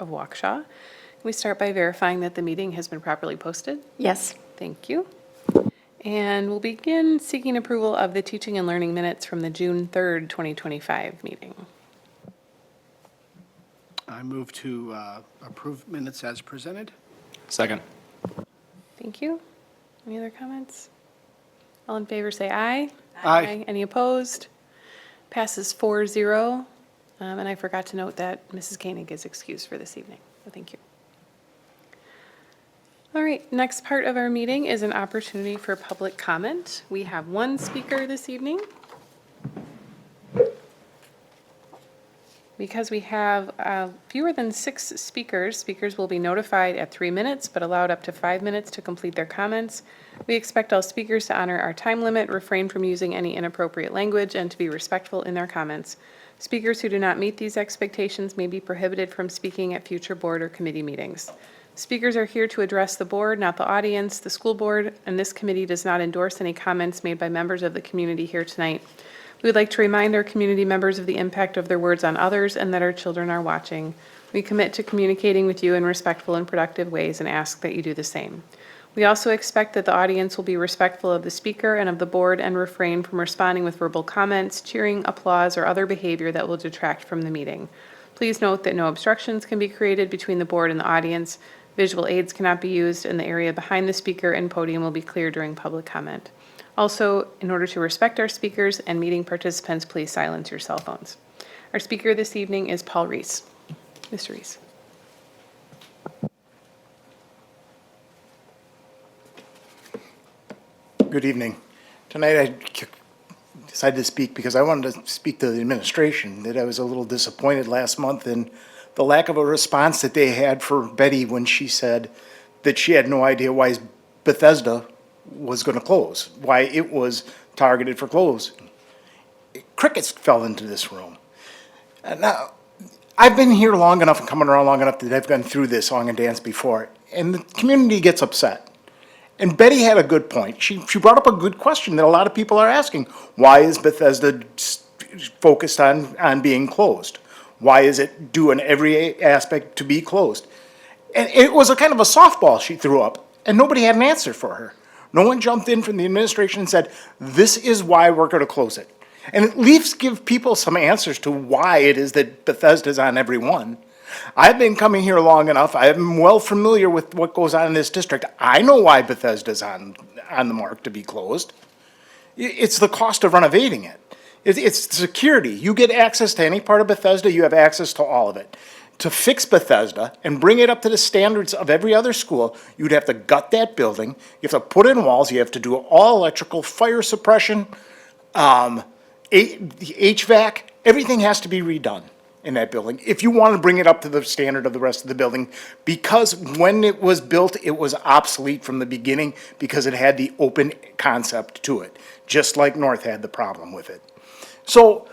of Waukesha. Can we start by verifying that the meeting has been properly posted? Yes. Thank you. And we'll begin seeking approval of the teaching and learning minutes from the June 3rd, 2025 meeting. I move to approve minutes as presented. Second. Thank you. Any other comments? All in favor say aye. Aye. Any opposed? Passes 4-0. And I forgot to note that Mrs. Koenig is excused for this evening, so thank you. All right, next part of our meeting is an opportunity for public comment. We have one speaker this evening. Because we have fewer than 6 speakers, speakers will be notified at 3 minutes, but allowed up to 5 minutes to complete their comments. We expect all speakers to honor our time limit, refrain from using any inappropriate language, and to be respectful in their comments. Speakers who do not meet these expectations may be prohibited from speaking at future board or committee meetings. Speakers are here to address the board, not the audience. The school board and this committee does not endorse any comments made by members of the community here tonight. We would like to remind our community members of the impact of their words on others and that our children are watching. We commit to communicating with you in respectful and productive ways and ask that you do the same. We also expect that the audience will be respectful of the speaker and of the board and refrain from responding with verbal comments, cheering, applause, or other behavior that will detract from the meeting. Please note that no obstructions can be created between the board and the audience. Visual aids cannot be used, and the area behind the speaker and podium will be clear during public comment. Also, in order to respect our speakers and meeting participants, please silence your cell phones. Our speaker this evening is Paul Reese. Mr. Reese. Good evening. Tonight I decided to speak because I wanted to speak to the administration that I was a little disappointed last month in the lack of a response that they had for Betty when she said that she had no idea why Bethesda was going to close, why it was targeted for close. Crickets fell into this room. Now, I've been here long enough and coming around long enough that I've gone through this song and dance before, and the community gets upset. And Betty had a good point. She brought up a good question that a lot of people are asking. Why is Bethesda focused on being closed? Why is it doing every aspect to be closed? And it was a kind of a softball she threw up, and nobody had an answer for her. No one jumped in from the administration and said, this is why we're going to close it. And at least give people some answers to why it is that Bethesda's on every one. I've been coming here long enough. I'm well familiar with what goes on in this district. I know why Bethesda's on the mark to be closed. It's the cost of renovating it. It's security. You get access to any part of Bethesda, you have access to all of it. To fix Bethesda and bring it up to the standards of every other school, you'd have to gut that building. You have to put in walls. You have to do all electrical, fire suppression, HVAC. Everything has to be redone in that building if you want to bring it up to the standard of the rest of the building, because when it was built, it was obsolete from the beginning because it had the open concept to it, just like North had the problem with it. So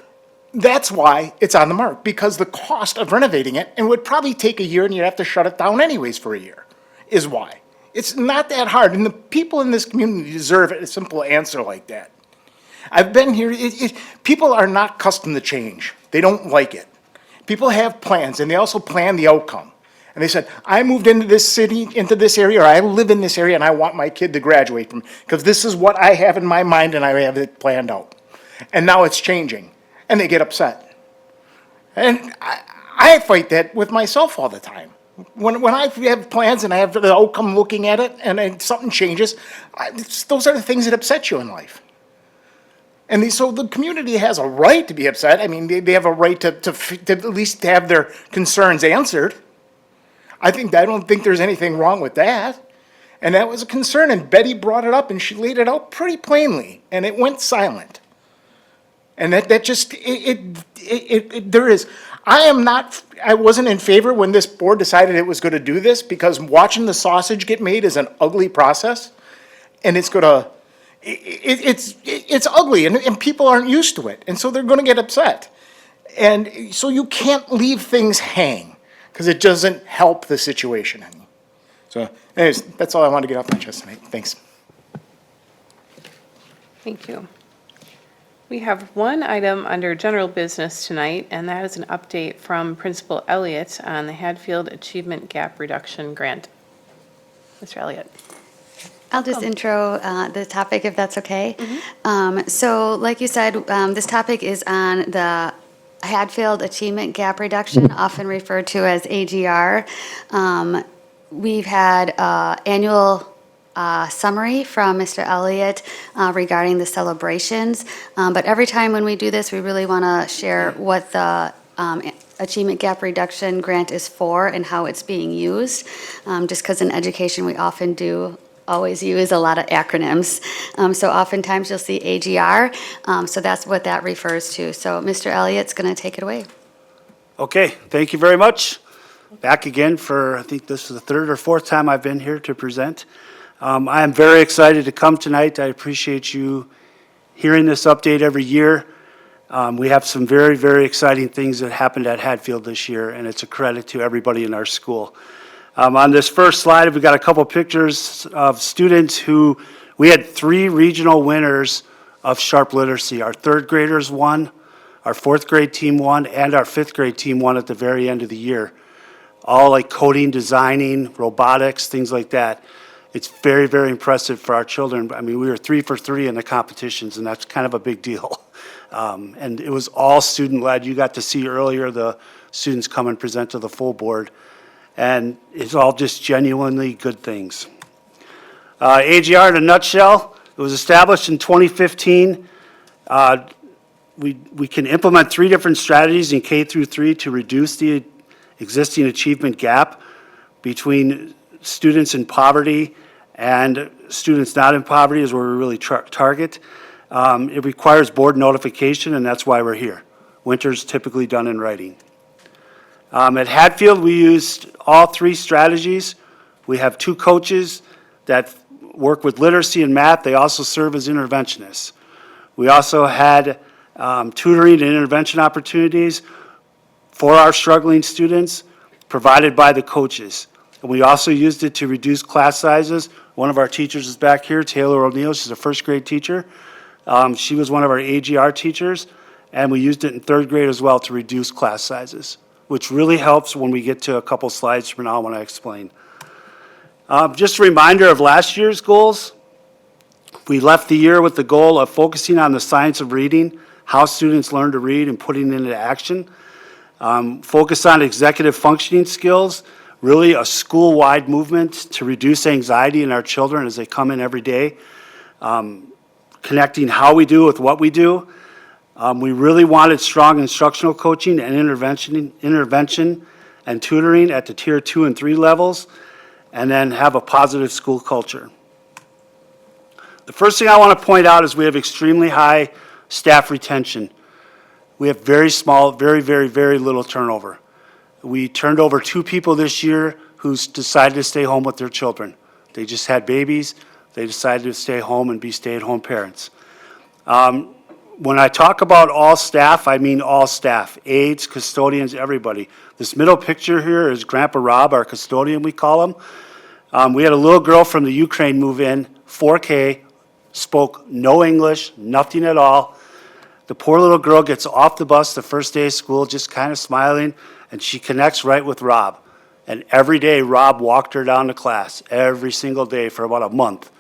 that's why it's on the mark, because the cost of renovating it, and it would probably take a year and you'd have to shut it down anyways for a year, is why. It's not that hard, and the people in this community deserve a simple answer like that. I've been here, people are not accustomed to change. They don't like it. People have plans, and they also plan the outcome. And they said, I moved into this city, into this area, or I live in this area, and I want my kid to graduate from, because this is what I have in my mind, and I have it planned out. And now it's changing, and they get upset. And I fight that with myself all the time. When I have plans and I have the outcome looking at it, and then something changes, those are the things that upset you in life. And so the community has a right to be upset. I mean, they have a right to at least have their concerns answered. I don't think there's anything wrong with that. And that was a concern, and Betty brought it up, and she laid it out pretty plainly, and it went silent. And that just, there is, I wasn't in favor when this board decided it was going to do this, because watching the sausage get made is an ugly process, and it's going to, it's ugly, and people aren't used to it, and so they're going to get upset. And so you can't leave things hang, because it doesn't help the situation any. So anyways, that's all I wanted to get off my chest tonight. Thanks. Thank you. We have one item under general business tonight, and that is an update from Principal Elliott on the Hadfield Achievement Gap Reduction Grant. Mr. Elliott. I'll just intro the topic if that's okay. So like you said, this topic is on the Hadfield Achievement Gap Reduction, often referred to as AGR. We've had annual summary from Mr. Elliott regarding the celebrations. But every time when we do this, we really want to share what the Achievement Gap Reduction Grant is for and how it's being used. Just because in education, we often do always use a lot of acronyms. So oftentimes you'll see AGR. So that's what that refers to. So Mr. Elliott's going to take it away. Okay, thank you very much. Back again for, I think this is the third or fourth time I've been here to present. I am very excited to come tonight. I appreciate you hearing this update every year. We have some very, very exciting things that happened at Hadfield this year, and it's a credit to everybody in our school. On this first slide, we've got a couple pictures of students who, we had 3 regional winners of sharp literacy. Our third graders won, our fourth grade team won, and our fifth grade team won at the very end of the year. All like coding, designing, robotics, things like that. It's very, very impressive for our children. I mean, we were 3 for 3 in the competitions, and that's kind of a big deal. And it was all student-led. You got to see earlier the students come and present to the full board. And it's all just genuinely good things. AGR in a nutshell, it was established in 2015. We can implement 3 different strategies in K through 3 to reduce the existing achievement gap between students in poverty and students not in poverty is where we really target. It requires board notification, and that's why we're here. Winter's typically done in writing. At Hadfield, we used all 3 strategies. We have 2 coaches that work with literacy and math. They also serve as interventionists. We also had tutoring and intervention opportunities for our struggling students provided by the coaches. And we also used it to reduce class sizes. One of our teachers is back here, Taylor O'Neill. She's a first grade teacher. She was one of our AGR teachers, and we used it in third grade as well to reduce class sizes, which really helps when we get to a couple slides from now when I explain. Just a reminder of last year's goals. We left the year with the goal of focusing on the science of reading, how students learn to read and putting it into action. Focus on executive functioning skills, really a school-wide movement to reduce anxiety in our children as they come in every day. Connecting how we do with what we do. We really wanted strong instructional coaching and intervention and tutoring at the tier 2 and 3 levels, and then have a positive school culture. The first thing I want to point out is we have extremely high staff retention. We have very small, very, very, very little turnover. We turned over 2 people this year who decided to stay home with their children. They just had babies. They decided to stay home and be stay-at-home parents. When I talk about all staff, I mean all staff, aides, custodians, everybody. This middle picture here is Grandpa Rob, our custodian, we call him. We had a little girl from the Ukraine move in, 4K, spoke no English, nothing at all. The poor little girl gets off the bus the first day of school, just kind of smiling, and she connects right with Rob. And every day, Rob walked her down to class, every single day for about a month.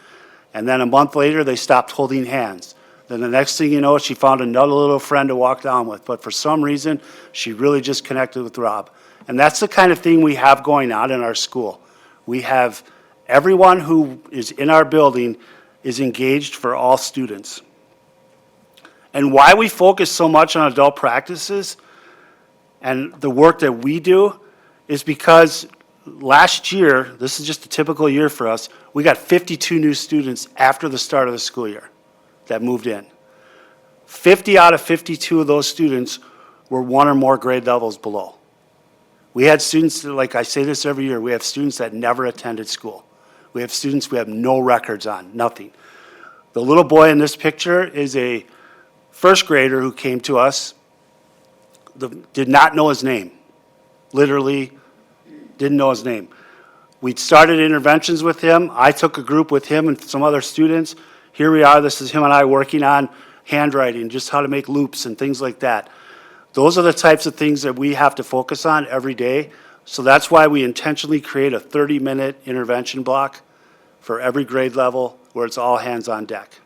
And then a month later, they stopped holding hands. Then the next thing you know, she found another little friend to walk down with. But for some reason, she really just connected with Rob. And that's the kind of thing we have going on in our school. We have everyone who is in our building is engaged for all students. And why we focus so much on adult practices and the work that we do is because last year, this is just a typical year for us, we got 52 new students after the start of the school year that moved in. 50 out of 52 of those students were 1 or more grade levels below. We had students, like I say this every year, we have students that never attended school. We have students we have no records on, nothing. The little boy in this picture is a first grader who came to us, did not know his name, literally didn't know his name. We'd started interventions with him. I took a group with him and some other students. Here we are, this is him and I working on handwriting, just how to make loops and things like that. Those are the types of things that we have to focus on every day. So that's why we intentionally create a 30-minute intervention block for every grade level where it's all hands on deck.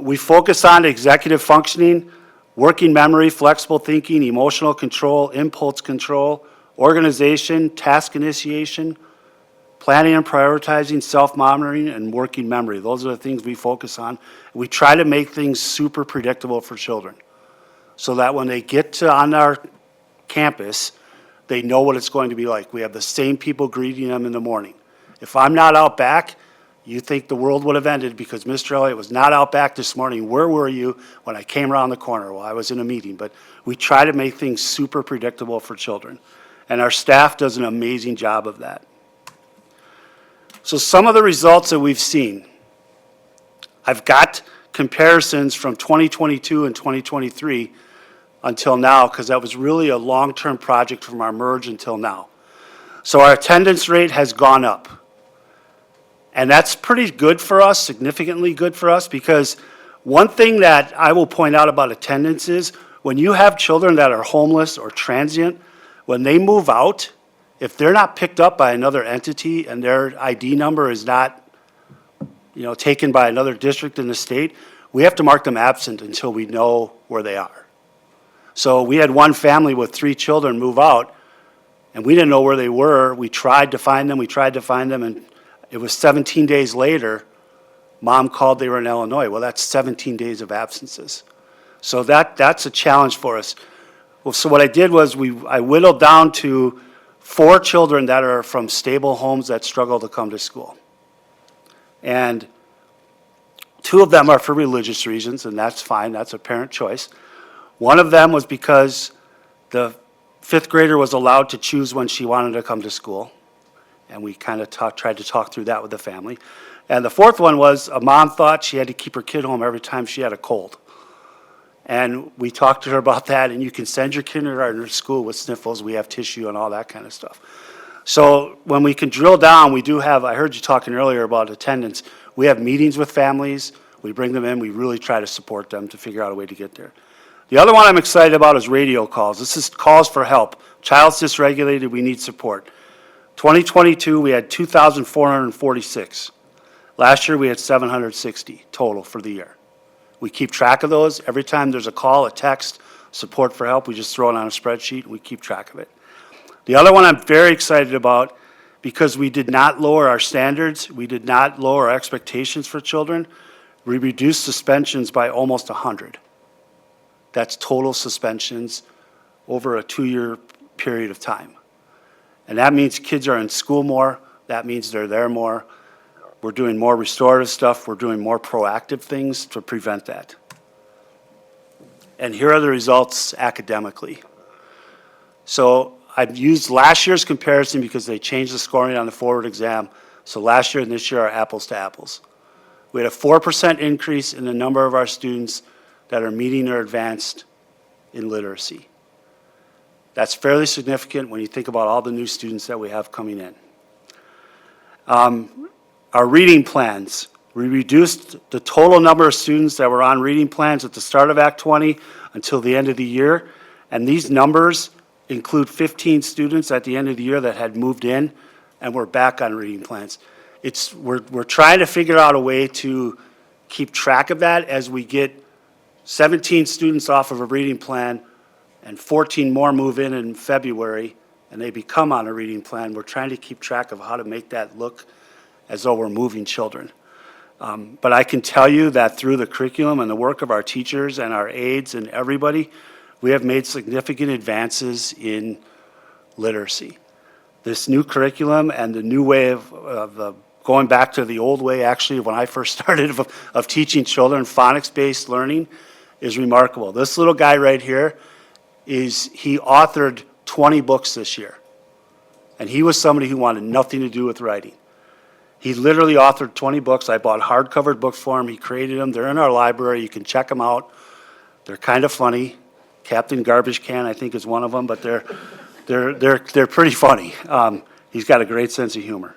We focus on executive functioning, working memory, flexible thinking, emotional control, impulse control, organization, task initiation, planning and prioritizing, self-monitoring, and working memory. Those are the things we focus on. We try to make things super predictable for children so that when they get on our campus, they know what it's going to be like. We have the same people greeting them in the morning. If I'm not out back, you think the world would have ended because Mr. Elliott was not out back this morning. Where were you when I came around the corner? Well, I was in a meeting. But we try to make things super predictable for children. And our staff does an amazing job of that. So some of the results that we've seen, I've got comparisons from 2022 and 2023 until now, because that was really a long-term project from our merge until now. So our attendance rate has gone up. And that's pretty good for us, significantly good for us, because one thing that I will point out about attendance is when you have children that are homeless or transient, when they move out, if they're not picked up by another entity and their ID number is not, taken by another district in the state, we have to mark them absent until we know where they are. So we had one family with 3 children move out, and we didn't know where they were. We tried to find them, and it was 17 days later, Mom called they were in Illinois. Well, that's 17 days of absences. So that's a challenge for us. Well, so what I did was I whittled down to 4 children that are from stable homes that struggle to come to school. And 2 of them are for religious reasons, and that's fine, that's a parent choice. One of them was because the 5th grader was allowed to choose when she wanted to come to school. And we kind of tried to talk through that with the family. And the 4th one was a mom thought she had to keep her kid home every time she had a cold. And we talked to her about that, and you can send your kindergartner to school with sniffles. We have tissue and all that kind of stuff. So when we can drill down, we do have, I heard you talking earlier about attendance. We have meetings with families. We bring them in. We really try to support them to figure out a way to get there. The other one I'm excited about is radio calls. This is calls for help. Child's dysregulated, we need support. 2022, we had 2,446. Last year, we had 760 total for the year. We keep track of those. Every time there's a call, a text, support for help, we just throw it on a spreadsheet and we keep track of it. The other one I'm very excited about, because we did not lower our standards, we did not lower our expectations for children, we reduced suspensions by almost 100. That's total suspensions over a 2-year period of time. And that means kids are in school more, that means they're there more. We're doing more restorative stuff, we're doing more proactive things to prevent that. And here are the results academically. So I've used last year's comparison because they changed the scoring on the forward exam. So last year and this year are apples to apples. We had a 4% increase in the number of our students that are meeting or advanced in literacy. That's fairly significant when you think about all the new students that we have coming in. Our reading plans, we reduced the total number of students that were on reading plans at the start of Act 20 until the end of the year. And these numbers include 15 students at the end of the year that had moved in and were back on reading plans. We're trying to figure out a way to keep track of that as we get 17 students off of a reading plan and 14 more move in February and they become on a reading plan. We're trying to keep track of how to make that look as though we're moving children. But I can tell you that through the curriculum and the work of our teachers and our aides and everybody, we have made significant advances in literacy. This new curriculum and the new way of going back to the old way, actually, when I first started of teaching children phonics-based learning is remarkable. This little guy right here he authored 20 books this year. And he was somebody who wanted nothing to do with writing. He literally authored 20 books. I bought hardcover books for him. He created them. They're in our library. You can check them out. They're kind of funny. Captain Garbage Can, I think, is one of them, but they're pretty funny. He's got a great sense of humor.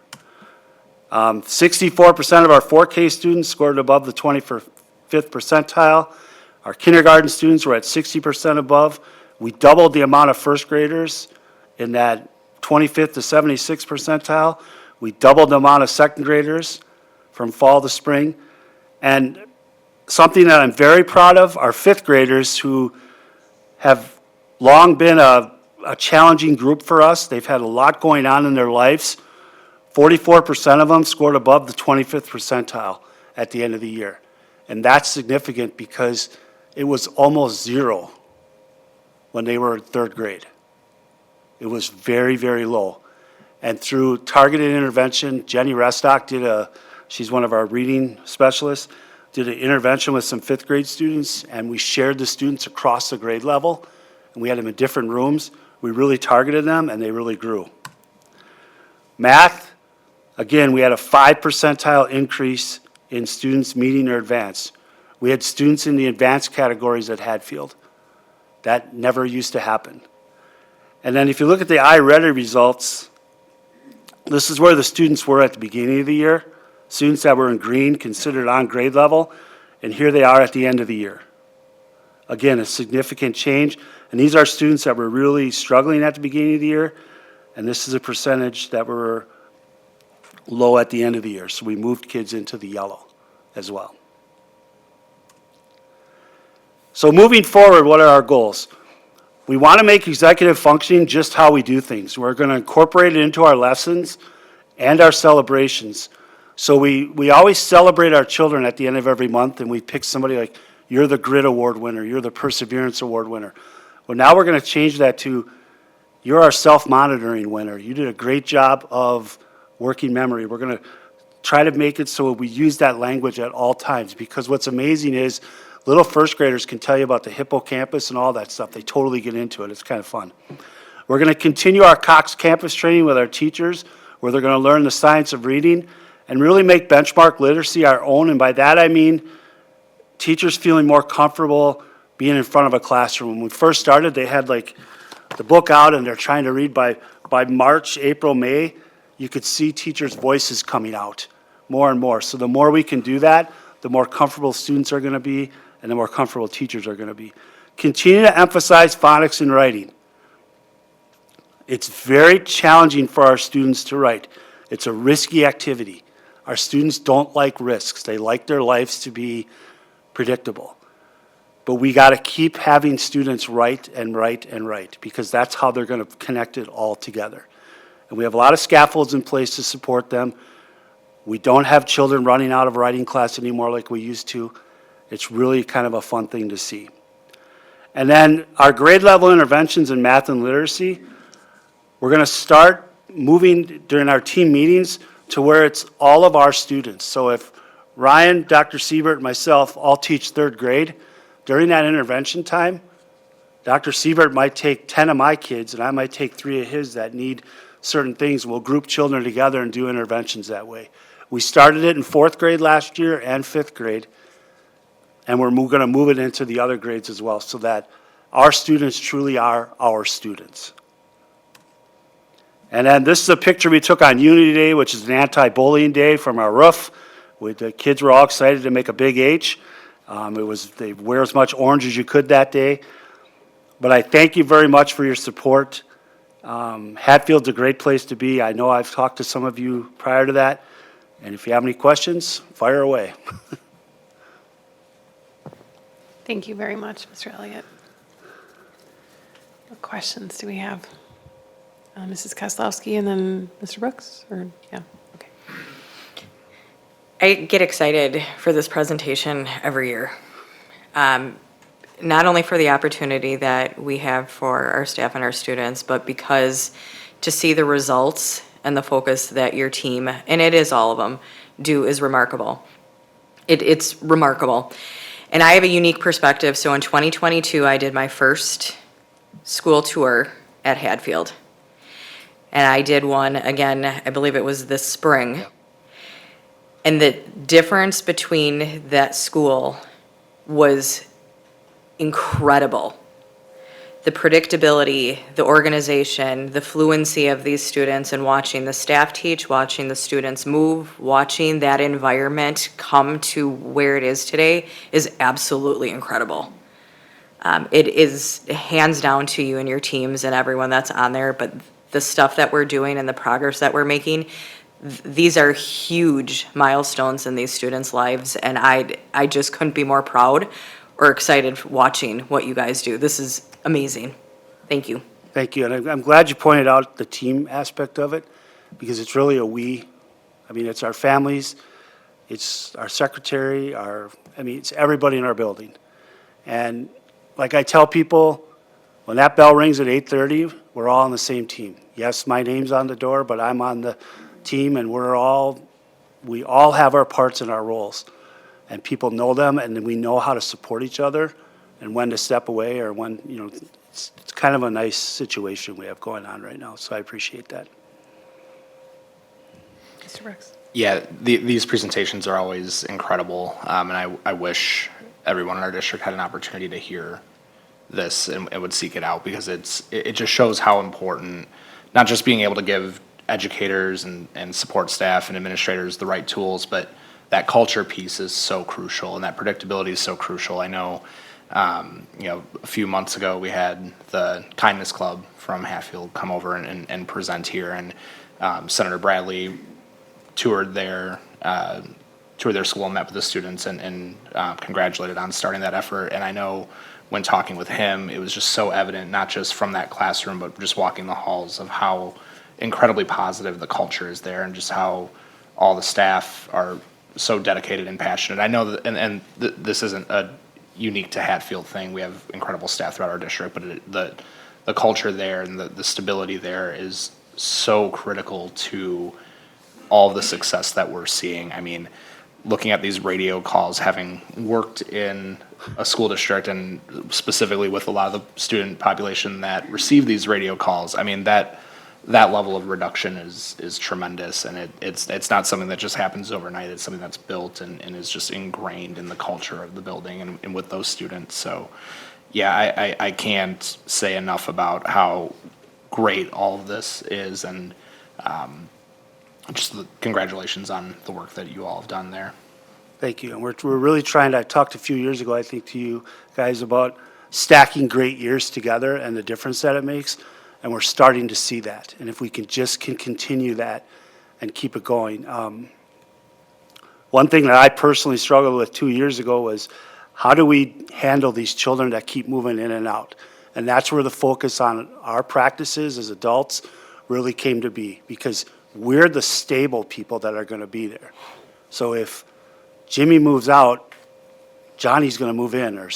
64% of our 4K students scored above the 21st 25th percentile. Our kindergarten students were at 60% above. We doubled the amount of first graders in that 25th to 76th percentile. We doubled the amount of second graders from fall to spring. And something that I'm very proud of, our fifth graders who have long been a challenging group for us. They've had a lot going on in their lives. 44% of them scored above the 25th percentile at the end of the year. And that's significant because it was almost zero when they were in third grade. It was very, very low. And through targeted intervention, Jenny Restock she's one of our reading specialists, did an intervention with some fifth grade students, and we shared the students across the grade level, and we had them in different rooms. We really targeted them, and they really grew. Math, again, we had a 5 percentile increase in students meeting their advanced. We had students in the advanced categories at Hadfield. That never used to happen. And then if you look at the iReady results, this is where the students were at the beginning of the year. Students that were in green considered on grade level, and here they are at the end of the year. Again, a significant change, and these are students that were really struggling at the beginning of the year, and this is a percentage that were low at the end of the year, so we moved kids into the yellow as well. So moving forward, what are our goals? We want to make executive functioning just how we do things. We're going to incorporate it into our lessons and our celebrations. So we always celebrate our children at the end of every month, and we pick somebody like, you're the Grit Award winner, you're the Perseverance Award winner. Well, now we're going to change that to, you're our self-monitoring winner. You did a great job of working memory. We're going to try to make it so we use that language at all times, because what's amazing is little first graders can tell you about the hippocampus and all that stuff. They totally get into it. It's kind of fun. We're going to continue our Cox campus training with our teachers, where they're going to learn the science of reading and really make benchmark literacy our own. And by that I mean teachers feeling more comfortable being in front of a classroom. When we first started, they had like the book out and they're trying to read by March, April, May. You could see teachers' voices coming out more and more. So the more we can do that, the more comfortable students are going to be and the more comfortable teachers are going to be. Continue to emphasize phonics and writing. It's very challenging for our students to write. It's a risky activity. Our students don't like risks. They like their lives to be predictable. But we got to keep having students write and write and write, because that's how they're going to connect it all together. And we have a lot of scaffolds in place to support them. We don't have children running out of writing class anymore like we used to. It's really kind of a fun thing to see. And then our grade level interventions in math and literacy, we're going to start moving during our team meetings to where it's all of our students. So if Ryan, Dr. Siebert, and myself all teach third grade, during that intervention time, Dr. Siebert might take 10 of my kids and I might take 3 of his that need certain things. We'll group children together and do interventions that way. We started it in 4th grade last year and 5th grade, and we're going to move it into the other grades as well, so that our students truly are our students. And then this is a picture we took on Unity Day, which is an anti-bullying day, from our roof. The kids were all excited to make a big H. They wear as much orange as you could that day. But I thank you very much for your support. Hatfield's a great place to be. I know I've talked to some of you prior to that. And if you have any questions, fire away. Thank you very much, Mr. Elliott. What questions do we have? Mrs. Kozlowski and then Mr. Brooks, or, yeah, okay. I get excited for this presentation every year. Not only for the opportunity that we have for our staff and our students, but because to see the results and the focus that your team, and it is all of them, do is remarkable. It's remarkable. And I have a unique perspective. So in 2022, I did my first school tour at Hadfield. And I did one again, I believe it was this spring. And the difference between that school was incredible. the predictability, the organization, the fluency of these students, and watching the staff teach, watching the students move, watching that environment come to where it is today is absolutely incredible. It is hands down to you and your teams and everyone that's on there, but the stuff that we're doing and the progress that we're making, these are huge milestones in these students' lives, and I just couldn't be more proud or excited watching what you guys do. This is amazing. Thank you. Thank you, and I'm glad you pointed out the team aspect of it, because it's really a we. I mean, it's our families, it's our secretary, it's everybody in our building. And like I tell people, when that bell rings at 8:30, we're all on the same team. Yes, my name's on the door, but I'm on the team, and we all have our parts and our roles. And people know them, and then we know how to support each other and when to step away, or when, it's kind of a nice situation we have going on right now, so I appreciate that. Mr. Brooks? Yeah, these presentations are always incredible, and I wish everyone in our district had an opportunity to hear this and would seek it out, because it just shows how important, not just being able to give educators and support staff and administrators the right tools, but that culture piece is so crucial, and that predictability is so crucial. I know, a few months ago, we had the Kindness Club from Hatfield come over and present here, and Senator Bradley toured their school and met with the students and congratulated on starting that effort. And I know when talking with him, it was just so evident, not just from that classroom, but just walking the halls, of how incredibly positive the culture is there, and just how all the staff are so dedicated and passionate. I know that, and this isn't a unique to Hatfield thing. We have incredible staff throughout our district, but the culture there and the stability there is so critical to all of the success that we're seeing. I mean, looking at these radio calls, having worked in a school district and specifically with a lot of the student population that receive these radio calls, I mean, that level of reduction is tremendous, and it's not something that just happens overnight. It's something that's built and is just ingrained in the culture of the building and with those students. So, yeah, I can't say enough about how great all of this is, and just congratulations on the work that you all have done there. Thank you, and we're really trying to, I talked a few years ago, I think, to you guys about stacking great years together and the difference that it makes. And we're starting to see that. And if we can continue that and keep it going. One thing that I personally struggled with 2 years ago was, how do we handle these children that keep moving in and out? And that's where the focus on our practices as adults really came to be, because we're the stable people that are going to be there. So if Jimmy moves out, Johnny's going to move in, or,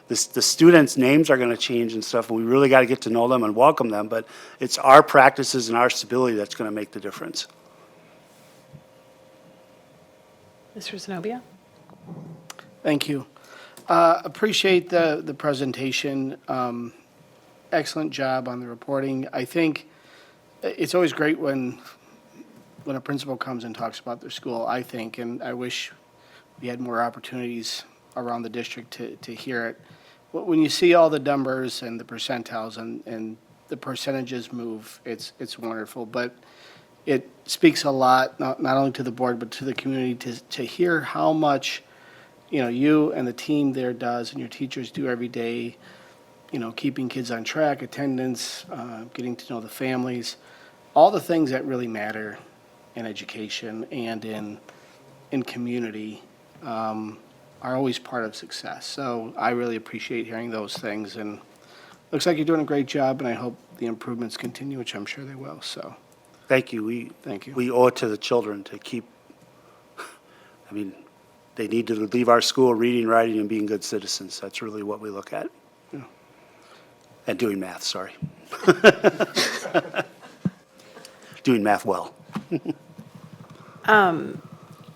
the students' names are going to change and stuff, and we really got to get to know them and welcome them, but it's our practices and our stability that's going to make the difference. Mr. Zenobia? Thank you. Appreciate the presentation. Excellent job on the reporting. I think it's always great when a principal comes and talks about their school, I think, and I wish we had more opportunities around the district to hear it. When you see all the numbers and the percentiles and the percentages move, it's wonderful. But it speaks a lot, not only to the board, but to the community, to hear how much, you and the team there does, and your teachers do every day, keeping kids on track, attendance, getting to know the families, all the things that really matter in education and in community. Are always part of success. So I really appreciate hearing those things, and looks like you're doing a great job, and I hope the improvements continue, which I'm sure they will. So Thank you. Thank you. We owe it to the children to keep, they need to leave our school reading, writing, and being good citizens. That's really what we look at. Yeah. And doing math, sorry. Doing math well.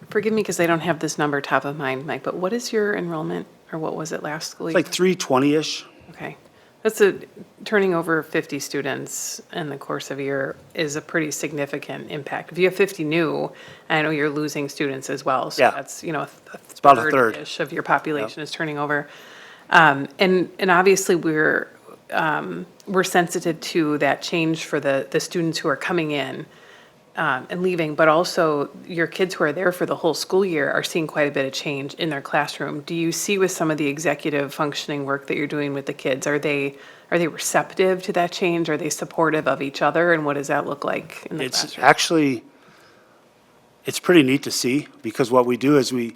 Forgive me because I don't have this number top of mind, Mike, but what is your enrollment, or what was it last school It's year? like 320-ish. Okay. That's turning over 50 students in the course of a year is a pretty significant impact. If you have 50 new, I know you're losing students as well. So Yeah. that's, It's about a third. third-ish of your population is turning over. And obviously we're sensitive to that change for the students who are coming in and leaving, but also your kids who are there for the whole school year are seeing quite a bit of change in their classroom. Do you see with some of the executive functioning work that you're doing with the kids, are they receptive to that change? Are they supportive of each other? And what does that look like in the It's classroom? actually, it's pretty neat to see, because what we do is we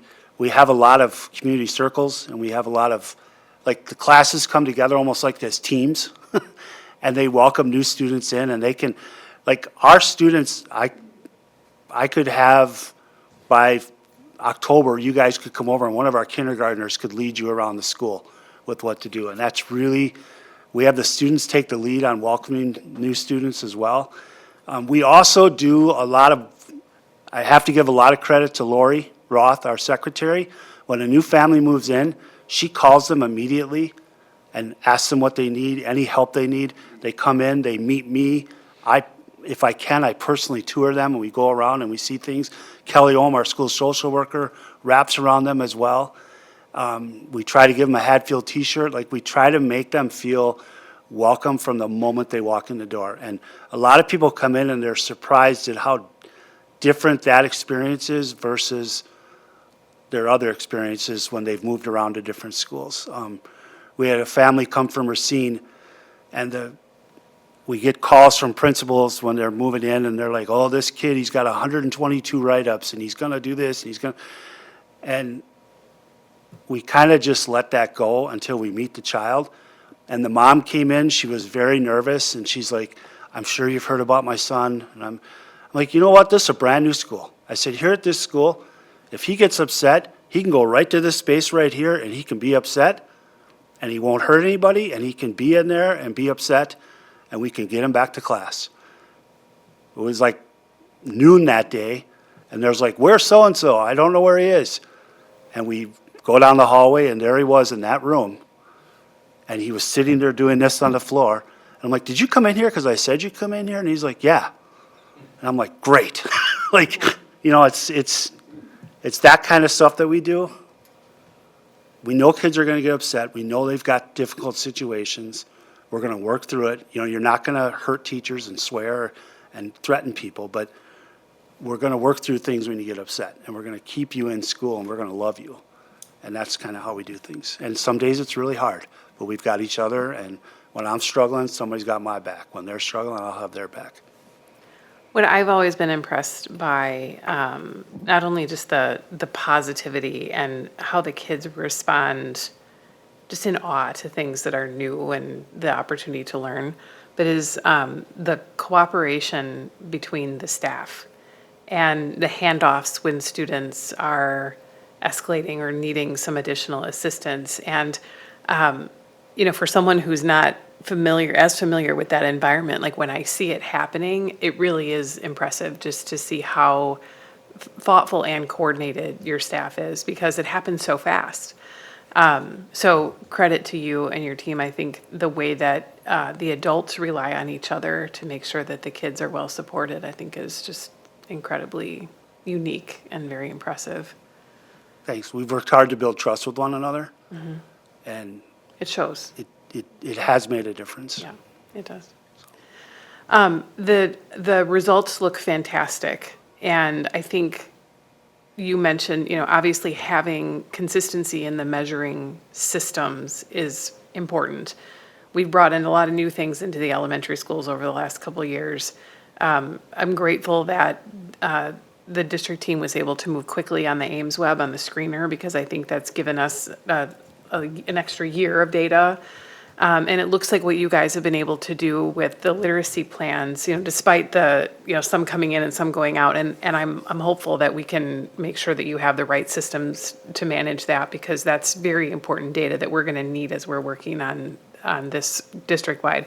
have a lot of community circles, and we have a lot of, like, the classes come together almost like as teams, and they welcome new students in, and they can, like, our students, I could have, by October, you guys could come over, and one of our kindergartners could lead you around the school with what to do, and that's really, we have the students take the lead on welcoming new students as well. We also do a lot of, I have to give a lot of credit to Lori Roth, our secretary. When a new family moves in, she calls them immediately and asks them what they need, any help they need. They come in, they meet me. If I can, I personally tour them, and we go around and we see things. Kelly Ohm, our school social worker, wraps around them as well. We try to give them a Hadfield t-shirt. Like, we try to make them feel welcome from the moment they walk in the door. And a lot of people come in and they're surprised at how different that experience is versus their other experiences when they've moved around to different schools. We had a family come from Racine, and we get calls from principals when they're moving in, and they're like, oh, this kid, he's got 122 write-ups, and he's going to do this, and he's going to, and we kind of just let that go until we meet the child. And the mom came in, she was very nervous, and she's like, I'm sure you've heard about my son. And I'm like, you know what, this is a brand-new school. I said, here at this school, if he gets upset, he can go right to this space right here, and he can be upset, and he won't hurt anybody, and he can be in there and be upset, and we can get him back to class. It was like noon that day, and there's like, where's so-and-so? I don't know where he is. And we go down the hallway, and there he was in that room, and he was sitting there doing this on the floor. And I'm like, did you come in here because I said you come in here? And he's like, yeah. And I'm like, great. Like, you know, it's that kind of stuff that we do. We know kids are going to get upset. We know they've got difficult situations. We're going to work through it. You know, you're not going to hurt teachers and swear and threaten people, but we're going to work through things when you get upset, and we're going to keep you in school, and we're going to love you. And that's kind of how we do things. And some days it's really hard, but we've got each other, and when I'm struggling, somebody's got my back. When they're struggling, I'll have their back. What I've always been impressed by, not only just the positivity and how the kids respond just in awe to things that are new and the opportunity to learn, but is the cooperation between the staff and the handoffs when students are escalating or needing some additional assistance. And, you know, for someone who's not familiar with that environment, like when I see it happening, it really is impressive just to see how thoughtful and coordinated your staff is, because it happens so fast. So credit to you and your team. I think the way that the adults rely on each other to make sure that the kids are well supported, I think is just incredibly unique and very impressive. Thanks. We've worked hard to build trust with one another, and It shows. it has made a difference. Yeah, it does. The results look fantastic, and I think you mentioned, you know, obviously having consistency in the measuring systems is important. We've brought in a lot of new things into the elementary schools over the last couple of years. I'm grateful that the district team was able to move quickly on the Ames Web on the screener, because I think that's given us an extra year of data. And it looks like what you guys have been able to do with the literacy plans, you know, despite the, you know, some coming in and some going out. And I'm hopeful that we can make sure that you have the right systems to manage that, because that's very important data that we're going to need as we're working on this district-wide.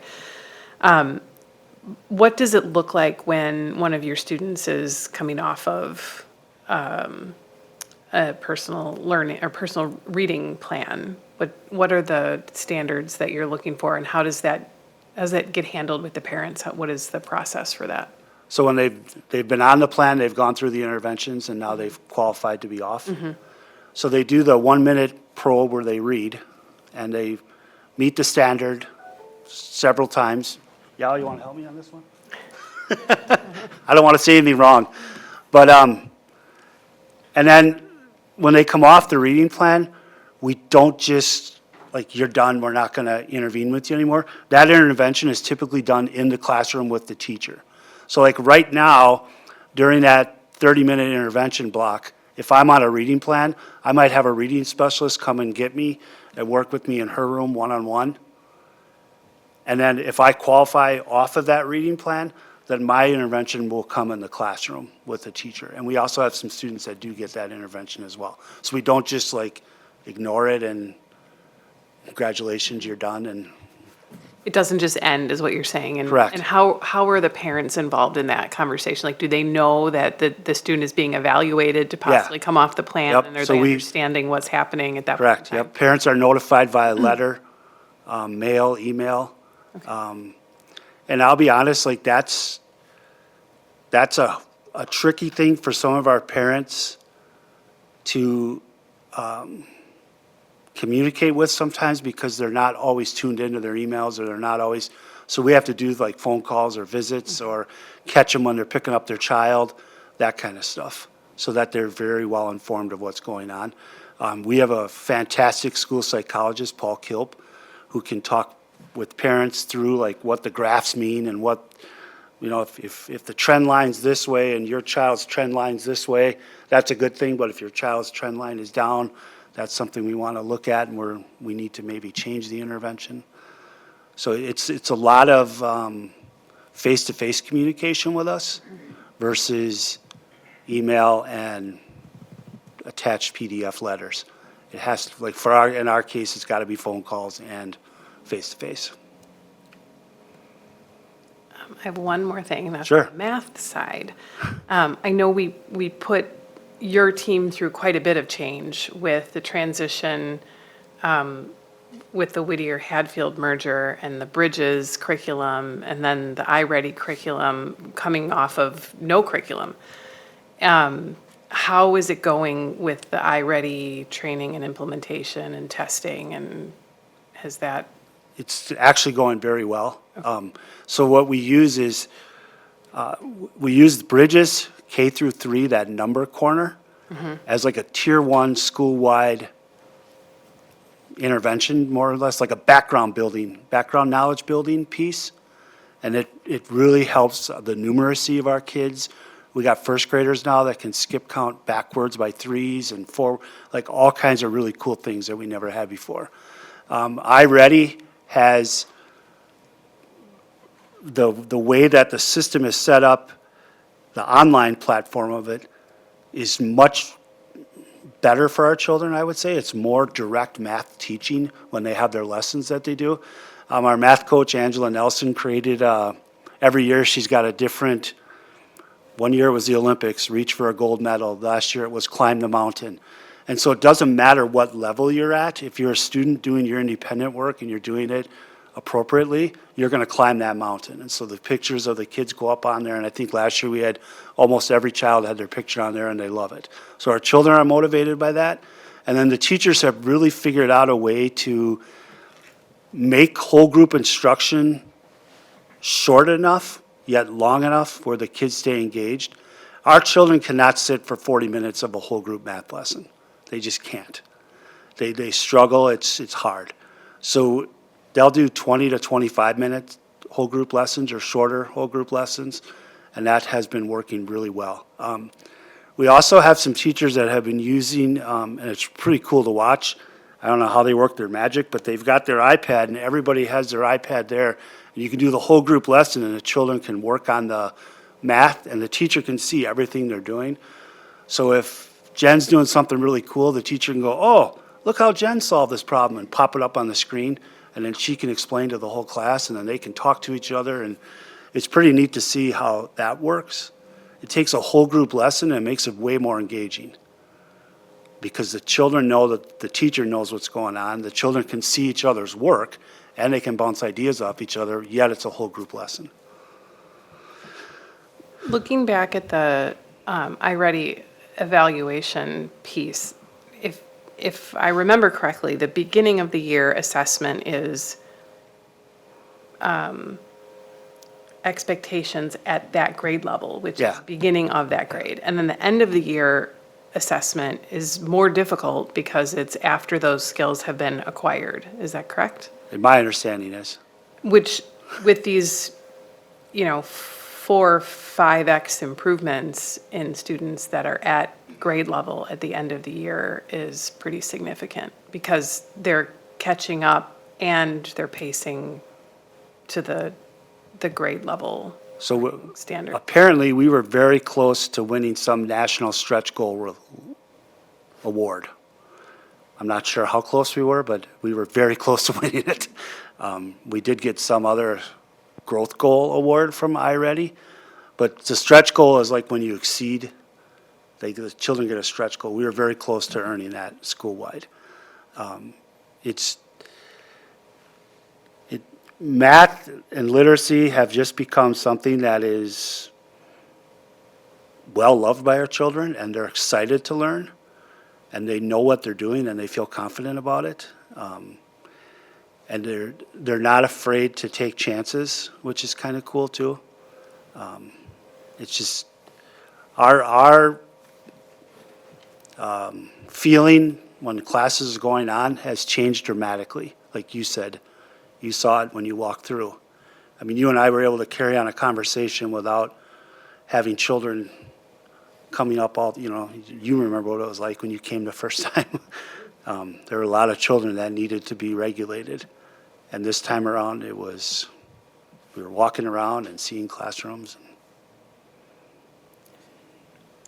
What does it look like when one of your students is coming off of a personal learning or personal reading plan? What are the standards that you're looking for, and how does that get handled with the parents? What is the process for that? So when they've been on the plan, they've gone through the interventions, and now they've qualified to be off. So they do the 1-minute probe where they read, and they meet the standard, several times. Yal, you want to help me on this one? I don't want to say anything wrong. But, and then when they come off the reading plan, we don't just, like, you're done, we're not going to intervene with you anymore. That intervention is typically done in the classroom with the teacher. So like right now, during that 30-minute intervention block, if I'm on a reading plan, I might have a reading specialist come and get me and work with me in her room one-on-one. And then if I qualify off of that reading plan, then my intervention will come in the classroom with the teacher. And we also have some students that do get that intervention as well. So we don't just like ignore it and congratulations, you're done, and It doesn't just end, is what you're saying? And- Correct. And how are the parents involved in that conversation? Like, do they know that the student is being evaluated to possibly come off the plan? Yep, And are so they we- understanding what's happening at that point in correct, time? yep. Parents are notified via letter, mail, email. And I'll be honest, like that's a tricky thing for some of our parents to communicate with sometimes because they're not always tuned into their emails or they're not always, so we have to do like phone calls or visits or catch them when they're picking up their child, that kind of stuff, so that they're very well informed of what's going on. We have a fantastic school psychologist, Paul Kilp, who can talk with parents through like what the graphs mean and what, you know, if the trend line's this way and your child's trend line's this way, that's a good thing, but if your child's trend line is down, that's something we want to look at and we need to maybe change the intervention. So it's a lot of face-to-face communication with us versus email and attached PDF letters. It has to, like in our case, it's got to be phone calls and face-to-face. I have one more thing, and that's Sure. the math side. I know we put your team through quite a bit of change with the transition with the Whittier-Hadfield merger and the Bridges curriculum, and then the iReady curriculum coming off of no curriculum. How is it going with the iReady training and implementation and testing, and has that? It's actually going very well. So what we use is, we use Bridges K through 3, that number corner, as like a tier 1 school-wide intervention, more or less, like a background knowledge building piece. And it really helps the numeracy of our kids. We got first graders now that can skip count backwards by 3s and 4, like all kinds of really cool things that we never had before. iReady has the way that the system is set up, the online platform of it is much better for our children, I would say. It's more direct math teaching when they have their lessons that they do. Our math coach, Angela Nelson, created, every year she's got a different, one year it was the Olympics, reach for a gold medal. Last year it was climb the mountain. And so it doesn't matter what level you're at. If you're a student doing your independent work and you're doing it appropriately, you're going to climb that mountain. And so the pictures of the kids go up on there, and I think last year we had almost every child had their picture on there, and they love it. So our children are motivated by that. And then the teachers have really figured out a way to make whole group instruction short enough, yet long enough where the kids stay engaged. Our children cannot sit for 40 minutes of a whole group math lesson. They just can't. They struggle, it's hard. So they'll do 20 to 25 minute whole group lessons or shorter whole group lessons, and that has been working really well. We also have some teachers that have been using, and it's pretty cool to watch. I don't know how they work their magic, but they've got their iPad and everybody has their iPad there. And you can do the whole group lesson and the children can work on the math and the teacher can see everything they're doing. So if Jen's doing something really cool, the teacher can go, oh, look how Jen solved this problem, and pop it up on the screen. And then she can explain to the whole class, and then they can talk to each other. And it's pretty neat to see how that works. It takes a whole group lesson and makes it way more engaging. Because the children know that the teacher knows what's going on. The children can see each other's work, and they can bounce ideas off each other, yet it's a whole group lesson. Looking back at the iReady evaluation piece, if I remember correctly, the beginning of the year assessment is expectations at that grade level, which is Yeah. beginning of that grade. And then the end of the year assessment is more difficult because it's after those skills have been acquired. Is that correct? And my understanding is, Which, with these, 4, 5x improvements in students that are at grade level at the end of the year is pretty significant because they're catching up and they're pacing to the grade level so standard. apparently we were very close to winning some national stretch goal award. I'm not sure how close we were, but we were very close to winning it. We did get some other growth goal award from iReady, but the stretch goal is like when you exceed, the children get a stretch goal. We were very close to earning that school-wide. Math and literacy have just become something that is well-loved by our children, and they're excited to learn, and they know what they're doing, and they feel confident about it. And they're not afraid to take chances, which is kind of cool, too. It's just, our feeling when classes is going on has changed dramatically. Like you said, you saw it when you walked through. I mean, you and I were able to carry on a conversation without having children coming up you remember what it was like when you came the first time. There were a lot of children that needed to be regulated. And this time around, we were walking around and seeing classrooms.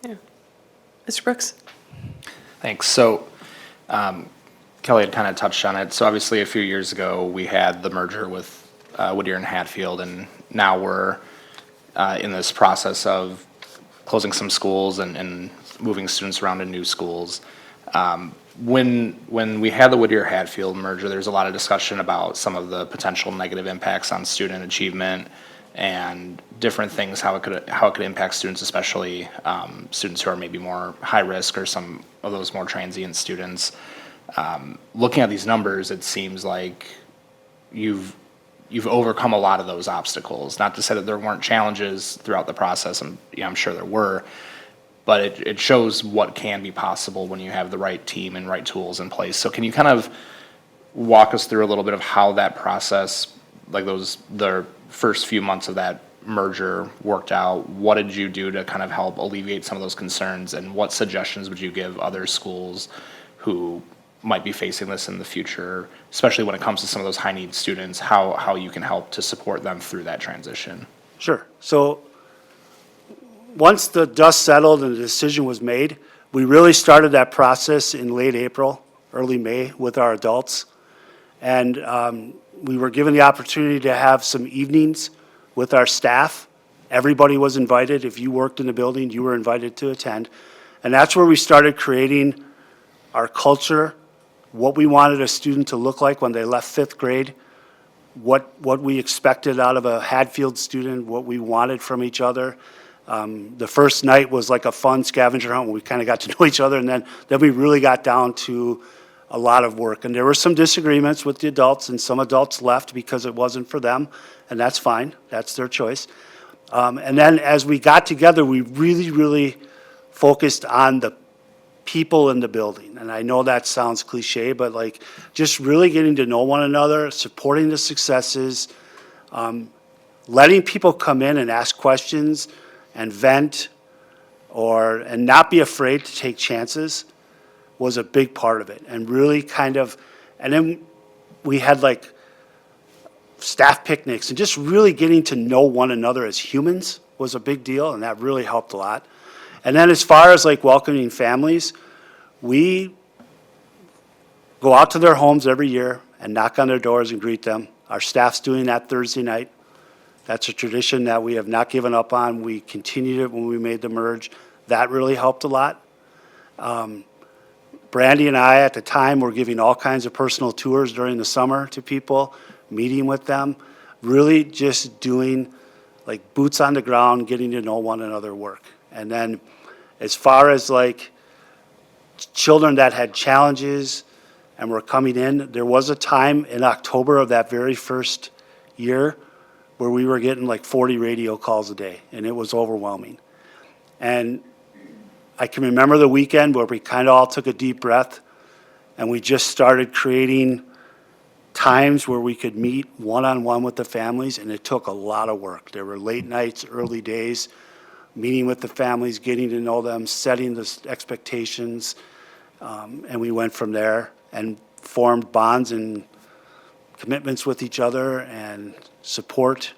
Yeah. Mr. Brooks? Thanks. So Kelly had kind of touched on it. So obviously a few years ago, we had the merger with Whittier and Hatfield, and now we're in this process of closing some schools and moving students around to new schools. When we had the Whittier-Hatfield merger, there's a lot of discussion about some of the potential negative impacts on student achievement and different things, how it could impact students, especially students who are maybe more high risk or some of those more transient students. Looking at these numbers, it seems like you've overcome a lot of those obstacles. Not to say that there weren't challenges throughout the process, and I'm sure there were, but it shows what can be possible when you have the right team and right tools in place. So can you kind of walk us through a little bit of how that process, like the first few months of that merger worked out? What did you do to kind of help alleviate some of those concerns, and what suggestions would you give other schools who might be facing this in the future, especially when it comes to some of those high need students, how you can help to support them through that transition? Sure. So once the dust settled and the decision was made, we really started that process in late April, early May with our adults. And we were given the opportunity to have some evenings with our staff. Everybody was invited. If you worked in the building, you were invited to attend. And that's where we started creating our culture, what we wanted a student to look like when they left fifth grade, what we expected out of a Hatfield student, what we wanted from each other. The first night was like a fun scavenger hunt when we kind of got to know each other, and then we really got down to a lot of work. And there were some disagreements with the adults, and some adults left because it wasn't for them, and that's fine. That's their choice. And then as we got together, we really, really focused on the people in the building. And I know that sounds cliche, but like just really getting to know one another, supporting the successes, letting people come in and ask questions and vent and not be afraid to take chances was a big part of it. And really and then we had like staff picnics and just really getting to know one another as humans was a big deal, and that really helped a lot. And then as far as like welcoming families, we go out to their homes every year and knock on their doors and greet them. Our staff's doing that Thursday night. That's a tradition that we have not given up on. We continued it when we made the merge. That really helped a lot. Brandy and I, at the time, were giving all kinds of personal tours during the summer to people, meeting with them, really just doing like boots on the ground, getting to know one another work. And then as far as like children that had challenges and were coming in, there was a time in October of that very first year where we were getting like 40 radio calls a day, and it was overwhelming. And I can remember the weekend where we kind of all took a deep breath, and we just started creating times where we could meet one-on-one with the families, and it took a lot of work. There were late nights, early days, meeting with the families, getting to know them, setting the expectations, and we went from there and formed bonds and commitments with each other and support.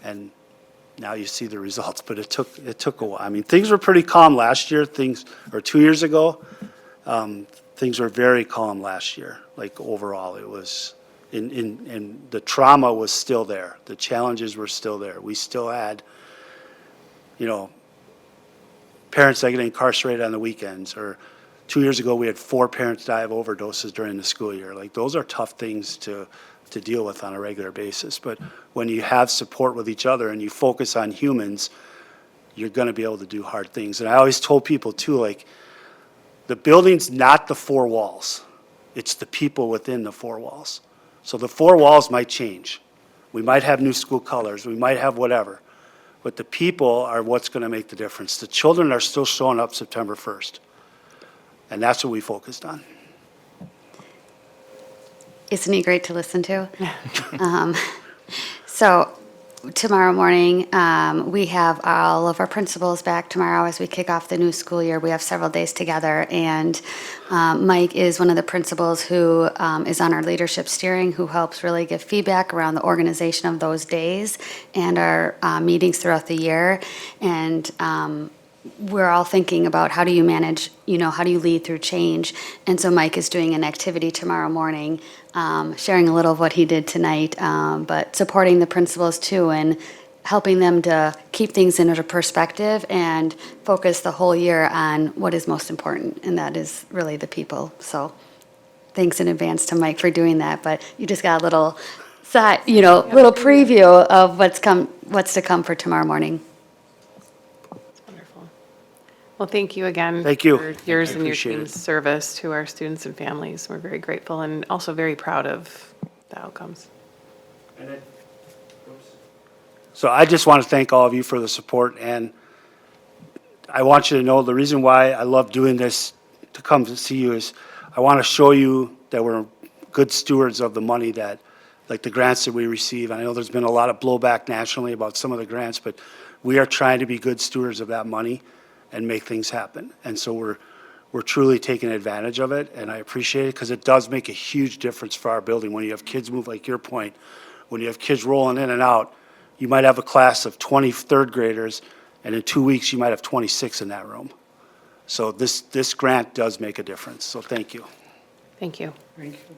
And now you see the results, but it took a while. I mean, things were pretty calm last year, or 2 years ago. Things were very calm last year. Like overall, it was, and the trauma was still there. The challenges were still there. We still had, parents that get incarcerated on the weekends, or 2 years ago, we had 4 parents die of overdoses during the school year. Like, those are tough things to deal with on a regular basis. But when you have support with each other and you focus on humans, you're going to be able to do hard things. And I always told people too, like, the building's not the 4 walls. It's the people within the 4 walls. So the 4 walls might change. We might have new school colors. We might have whatever. But the people are what's going to make the difference. The children are still showing up September 1st. And that's what we focused on. Isn't he great to listen to? So tomorrow morning, we have all of our principals back tomorrow as we kick off the new school year. We have several days together, and Mike is one of the principals who is on our leadership steering, who helps really give feedback around the organization of those days and our meetings throughout the year. And we're all thinking about how do you manage, how do you lead through change? And so Mike is doing an activity tomorrow morning, sharing a little of what he did tonight, but supporting the principals too and helping them to keep things into perspective and focus the whole year on what is most important, and that is really the people. So thanks in advance to Mike for doing that, but you just got a little little preview of what's to come for tomorrow morning. Wonderful. Well, thank you again. Thank you. For yours I and your appreciate team's it. service to our students and families. We're very grateful and also very proud of the outcomes. So I just want to thank all of you for the support, and I want you to know the reason why I love doing this to come to see you is I want to show you that we're good stewards of the money that, like the grants that we receive. I know there's been a lot of blowback nationally about some of the grants, but we are trying to be good stewards of that money and make things happen. And so we're truly taking advantage of it, and I appreciate it because it does make a huge difference for our building. When you have kids move, like your point, when you have kids rolling in and out, you might have a class of 20 third graders, and in 2 weeks, you might have 26 in that room. So this grant does make a difference, so thank you. Thank you. Thank you.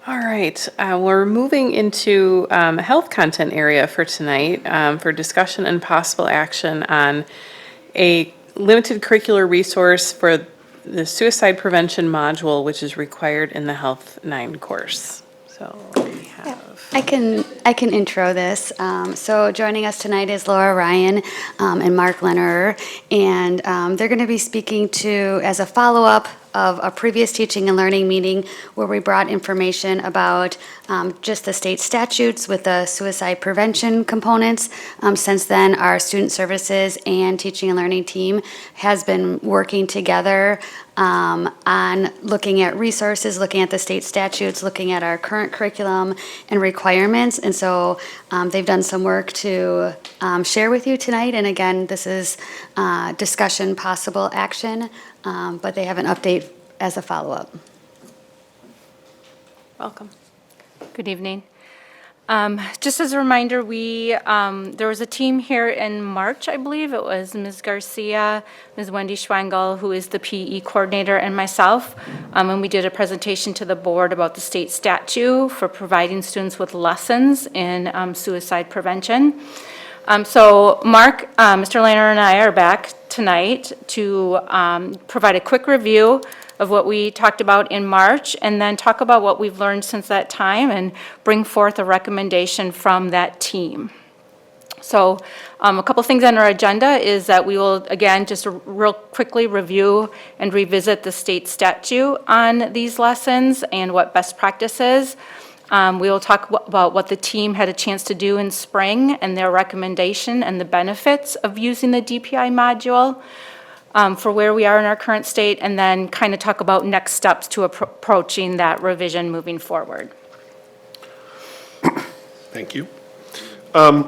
All right, we're moving into a health content area for tonight for discussion and possible action on a limited curricular resource for the suicide prevention module, which is required in the Health 9 course. So we have. I can intro this. So joining us tonight is Laura Ryan and Mark Leonard, and they're going to be speaking to, as a follow-up of a previous teaching and learning meeting where we brought information about just the state statutes with the suicide prevention components. Since then, our student services and teaching and learning team has been working together on looking at resources, looking at the state statutes, looking at our current curriculum and requirements. And so they've done some work to share with you tonight. And again, this is discussion, possible action, but they have an update as a follow-up. Welcome. Good evening. Just as a reminder, there was a team here in March, I believe. It was Ms. Garcia, Ms. Wendy Schwengel, who is the PE coordinator, and myself. And we did a presentation to the board about the state statute for providing students with lessons in suicide prevention. So Mark, Mr. Lehner, and I are back tonight to provide a quick review of what we talked about in March, and then talk about what we've learned since that time and bring forth a recommendation from that team. So a couple things on our agenda is that we will, again, just real quickly review and revisit the state statute on these lessons and what best practice is. We will talk about what the team had a chance to do in spring and their recommendation and the benefits of using the DPI module for where we are in our current state, and then kind of talk about next steps to approaching that revision moving forward. Thank you.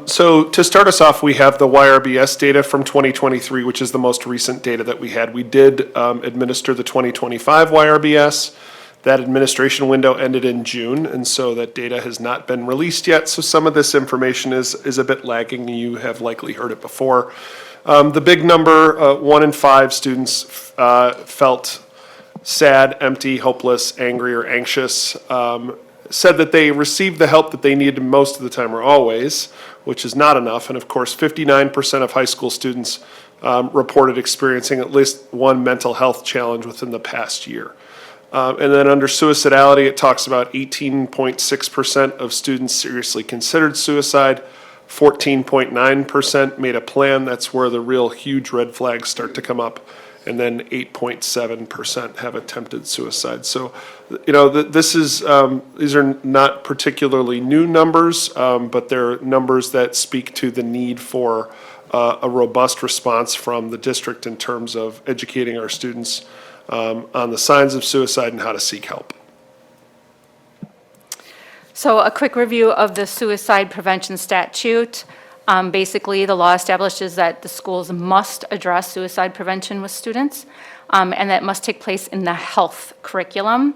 So to start us off, we have the YRBS data from 2023, which is the most recent data that we had. We did administer the 2025 YRBS. That administration window ended in June, and so that data has not been released yet. So some of this information is a bit lagging. You have likely heard it before. The big number, 1 in 5 students felt sad, empty, hopeless, angry, or anxious. Said that they received the help that they needed most of the time or always, which is not enough. And of course, 59% of high school students reported experiencing at least one mental health challenge within the past year. And then under suicidality, it talks about 18.6% of students seriously considered suicide, 14.9% made a plan. That's where the real huge red flags start to come up. And then 8.7% have attempted suicide. So, you know, these are not particularly new numbers, but they're numbers that speak to the need for a robust response from the district in terms of educating our students on the signs of suicide and how to seek help. So a quick review of the suicide prevention statute. Basically, the law establishes that the schools must address suicide prevention with students, and that must take place in the health curriculum.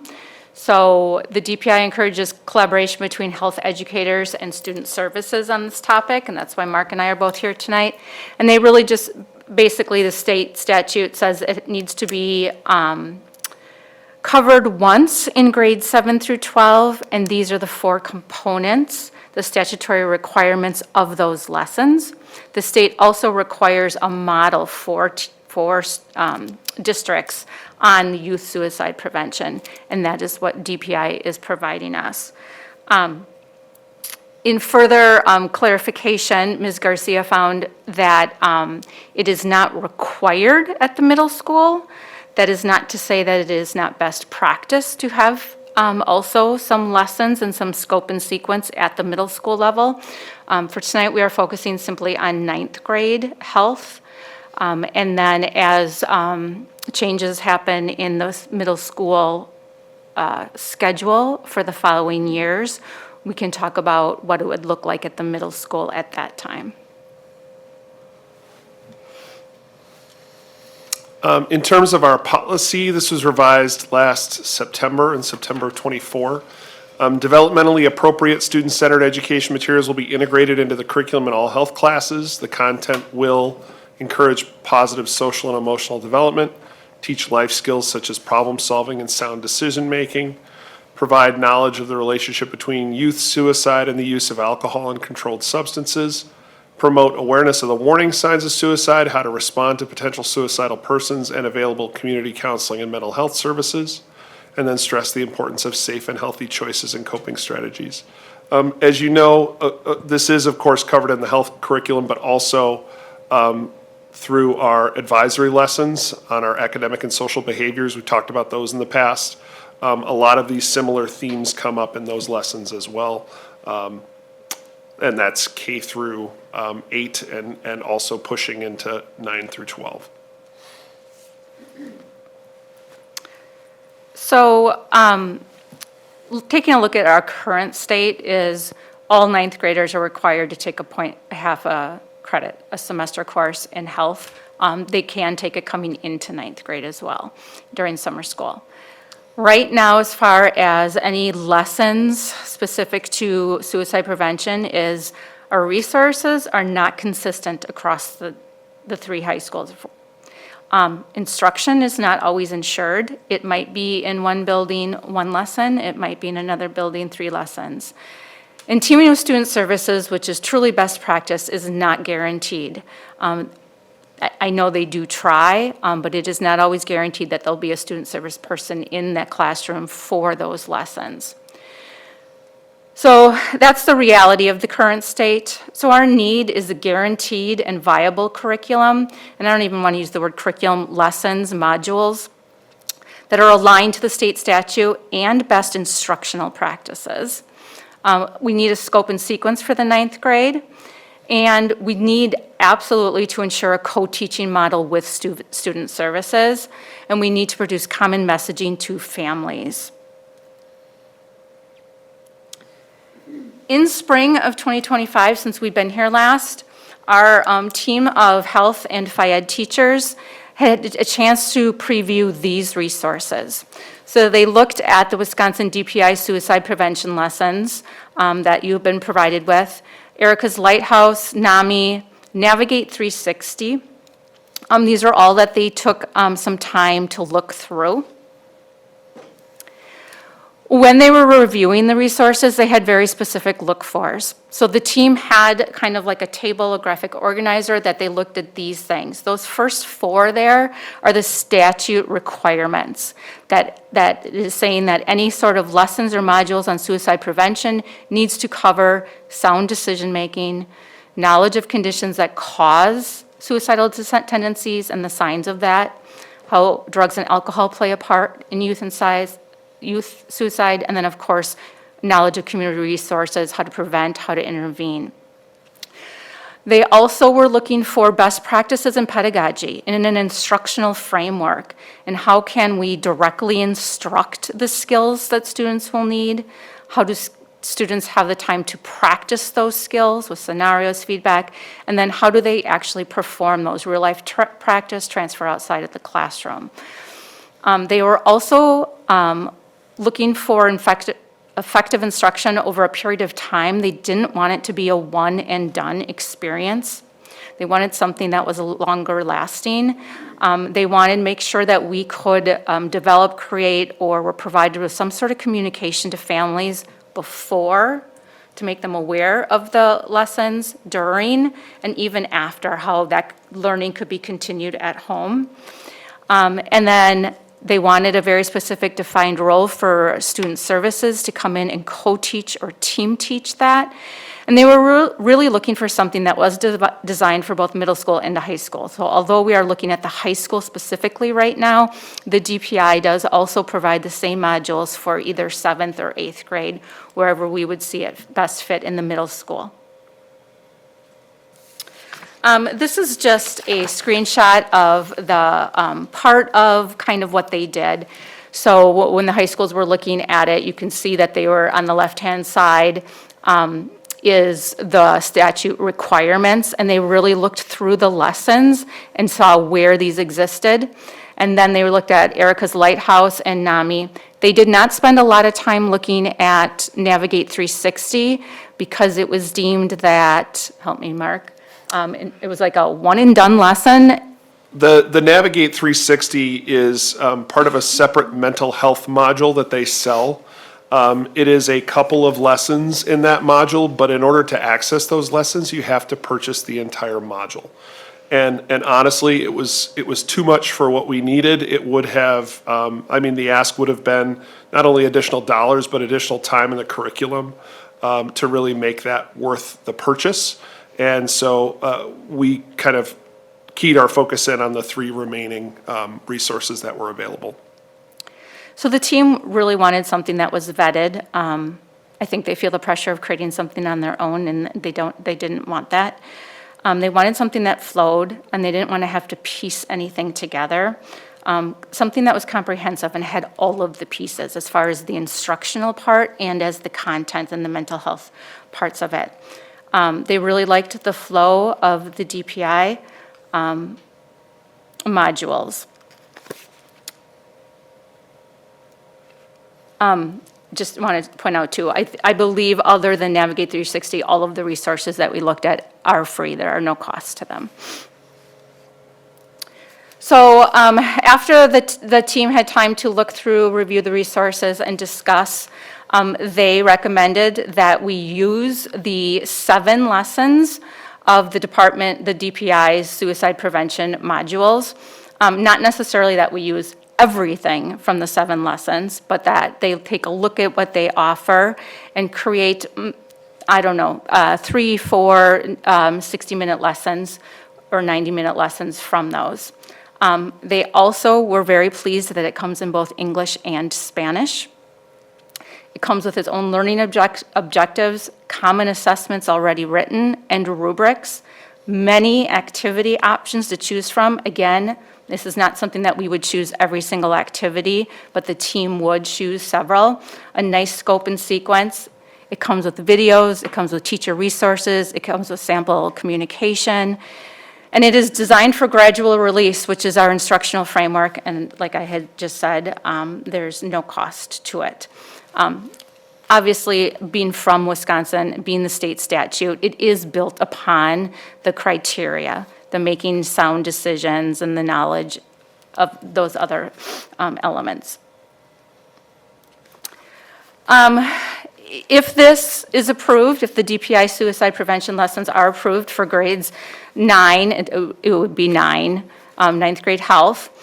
So the DPI encourages collaboration between health educators and student services on this topic, and that's why Mark and I are both here tonight. And they really just, basically, the state statute says it needs to be covered once in grades 7 through 12, and these are the 4 components, the statutory requirements of those lessons. The state also requires a model for districts on youth suicide prevention, and that is what DPI is providing us. In further clarification, Ms. Garcia found that it is not required at the middle school. That is not to say that it is not best practice to have also some lessons and some scope and sequence at the middle school level. For tonight, we are focusing simply on 9th grade health. And then as changes happen in the middle school schedule for the following years, we can talk about what it would look like at the middle school at that time. In terms of our policy, this was revised last September, in September 24. Developmentally appropriate student-centered education materials will be integrated into the curriculum in all health classes. The content will encourage positive social and emotional development, teach life skills such as problem-solving and sound decision-making, provide knowledge of the relationship between youth suicide and the use of alcohol and controlled substances, promote awareness of the warning signs of suicide, how to respond to potential suicidal persons, and available community counseling and mental health services, and then stress the importance of safe and healthy choices and coping strategies. As you know, this is, of course, covered in the health curriculum, but also through our advisory lessons on our academic and social behaviors. We've talked about those in the past. A lot of these similar themes come up in those lessons as well. And that's K through 8 and also pushing into 9 through 12. So taking a look at our current state is all 9th graders are required to take half a credit, a semester course in health. They can take it coming into 9th grade as well during summer school. Right now, as far as any lessons specific to suicide prevention is our resources are not consistent across the 3 high schools. Instruction is not always ensured. It might be in one building, 1 lesson. It might be in another building, 3 lessons. And teaming with student services, which is truly best practice, is not guaranteed. I know they do try, but it is not always guaranteed that there'll be a student service person in that classroom for those lessons. So that's the reality of the current state. So our need is a guaranteed and viable curriculum, and I don't even want to use the word curriculum, lessons, modules, that are aligned to the state statute and best instructional practices. We need a scope and sequence for the ninth grade, and we need absolutely to ensure a co-teaching model with student services, and we need to produce common messaging to families. In spring of 2025, since we've been here last, our team of health and phy-ed teachers had a chance to preview these resources. So they looked at the Wisconsin DPI suicide prevention lessons that you've been provided with, Erica's Lighthouse, NAMI, Navigate 360. These are all that they took some time to look through. When they were reviewing the resources, they had very specific look-fors. So the team had kind of like a table, a graphic organizer that they looked at these things. Those first 4 there are the statute requirements that is saying that any sort of lessons or modules on suicide prevention needs to cover sound decision-making, knowledge of conditions that cause suicidal tendencies and the signs of that, how drugs and alcohol play a part in youth suicide, and then, of course, knowledge of community resources, how to prevent, how to intervene. They also were looking for best practices in pedagogy in an instructional framework, and how can we directly instruct the skills that students will need? How do students have the time to practice those skills with scenarios, feedback, and then how do they actually perform those real-life practice, transfer outside of the classroom? They were also looking for effective instruction over a period of time. They didn't want it to be a one-and-done experience. They wanted something that was longer lasting. They wanted to make sure that we could develop, create, or were provided with some sort of communication to families before to make them aware of the lessons, during, and even after, how that learning could be continued at home. And then they wanted a very specific defined role for student services to come in and co-teach or team teach that. And they were really looking for something that was designed for both middle school and high school. So although we are looking at the high school specifically right now, the DPI does also provide the same modules for either 7th or 8th grade, wherever we would see it best fit in the middle school. This is just a screenshot of the part of kind of what they did. So when the high schools were looking at it, you can see that they were on the left-hand side is the statute requirements, and they really looked through the lessons and saw where these existed. And then they looked at Erica's Lighthouse and NAMI. They did not spend a lot of time looking at Navigate 360 because it was deemed that, help me, Mark, it was like a one-and-done lesson. The Navigate 360 is part of a separate mental health module that they sell. It is a couple of lessons in that module, but in order to access those lessons, you have to purchase the entire module. And honestly, it was too much for what we needed. It would have, the ask would have been not only additional dollars, but additional time in the curriculum to really make that worth the purchase. And so we kind of keyed our focus in on the 3 remaining resources that were available. So the team really wanted something that was vetted. I think they feel the pressure of creating something on their own, and they didn't want that. They wanted something that flowed, and they didn't want to have to piece anything together. Something that was comprehensive and had all of the pieces as far as the instructional part and as the content and the mental health parts of it. They really liked the flow of the DPI modules. Just want to point out too, I believe other than Navigate 360, all of the resources that we looked at are free. There are no costs to them. So after the team had time to look through, review the resources, and discuss, they recommended that we use the 7 lessons of the DPI's suicide prevention modules. Not necessarily that we use everything from the 7 lessons, but that they take a look at what they offer and create, I don't know, 3, 4 60-minute lessons or 90-minute lessons from those. They also were very pleased that it comes in both English and Spanish. It comes with its own learning objectives, common assessments already written, and rubrics. Many activity options to choose from. Again, this is not something that we would choose every single activity, but the team would choose several. A nice scope and sequence. It comes with videos, it comes with teacher resources, it comes with sample communication. And it is designed for gradual release, which is our instructional framework. And like I had just said, there's no cost to it. Obviously, being from Wisconsin, being the state statute, it is built upon the criteria, the making sound decisions and the knowledge of those other elements. If this is approved, if the DPI suicide prevention lessons are approved for grades 9, it would be 9, ninth grade health,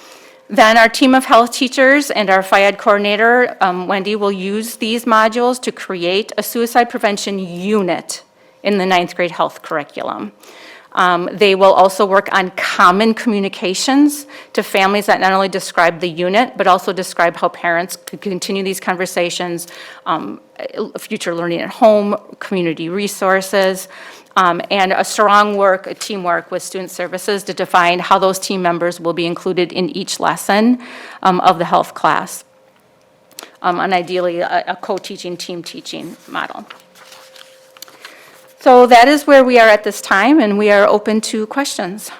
then our team of health teachers and our FIAD coordinator, Wendy, will use these modules to create a suicide prevention unit in the 9th grade health curriculum. They will also work on common communications to families that not only describe the unit, but also describe how parents could continue these conversations, future learning at home, community resources, and a teamwork with student services to define how those team members will be included in each lesson of the health class. And ideally, a co-teaching, team teaching model. So that is where we are at this time, and we are open to questions.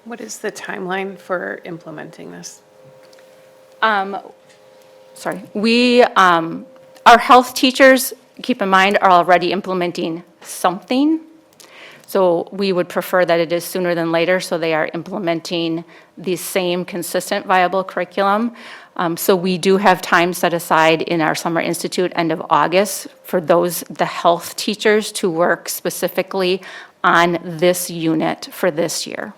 What is the timeline for implementing this? Our health teachers, keep in mind, are already implementing something. So we would prefer that it is sooner than later, so they are implementing the same consistent viable curriculum. So we do have time set aside in our Summer Institute end of August for the health teachers to work specifically on this unit for this year.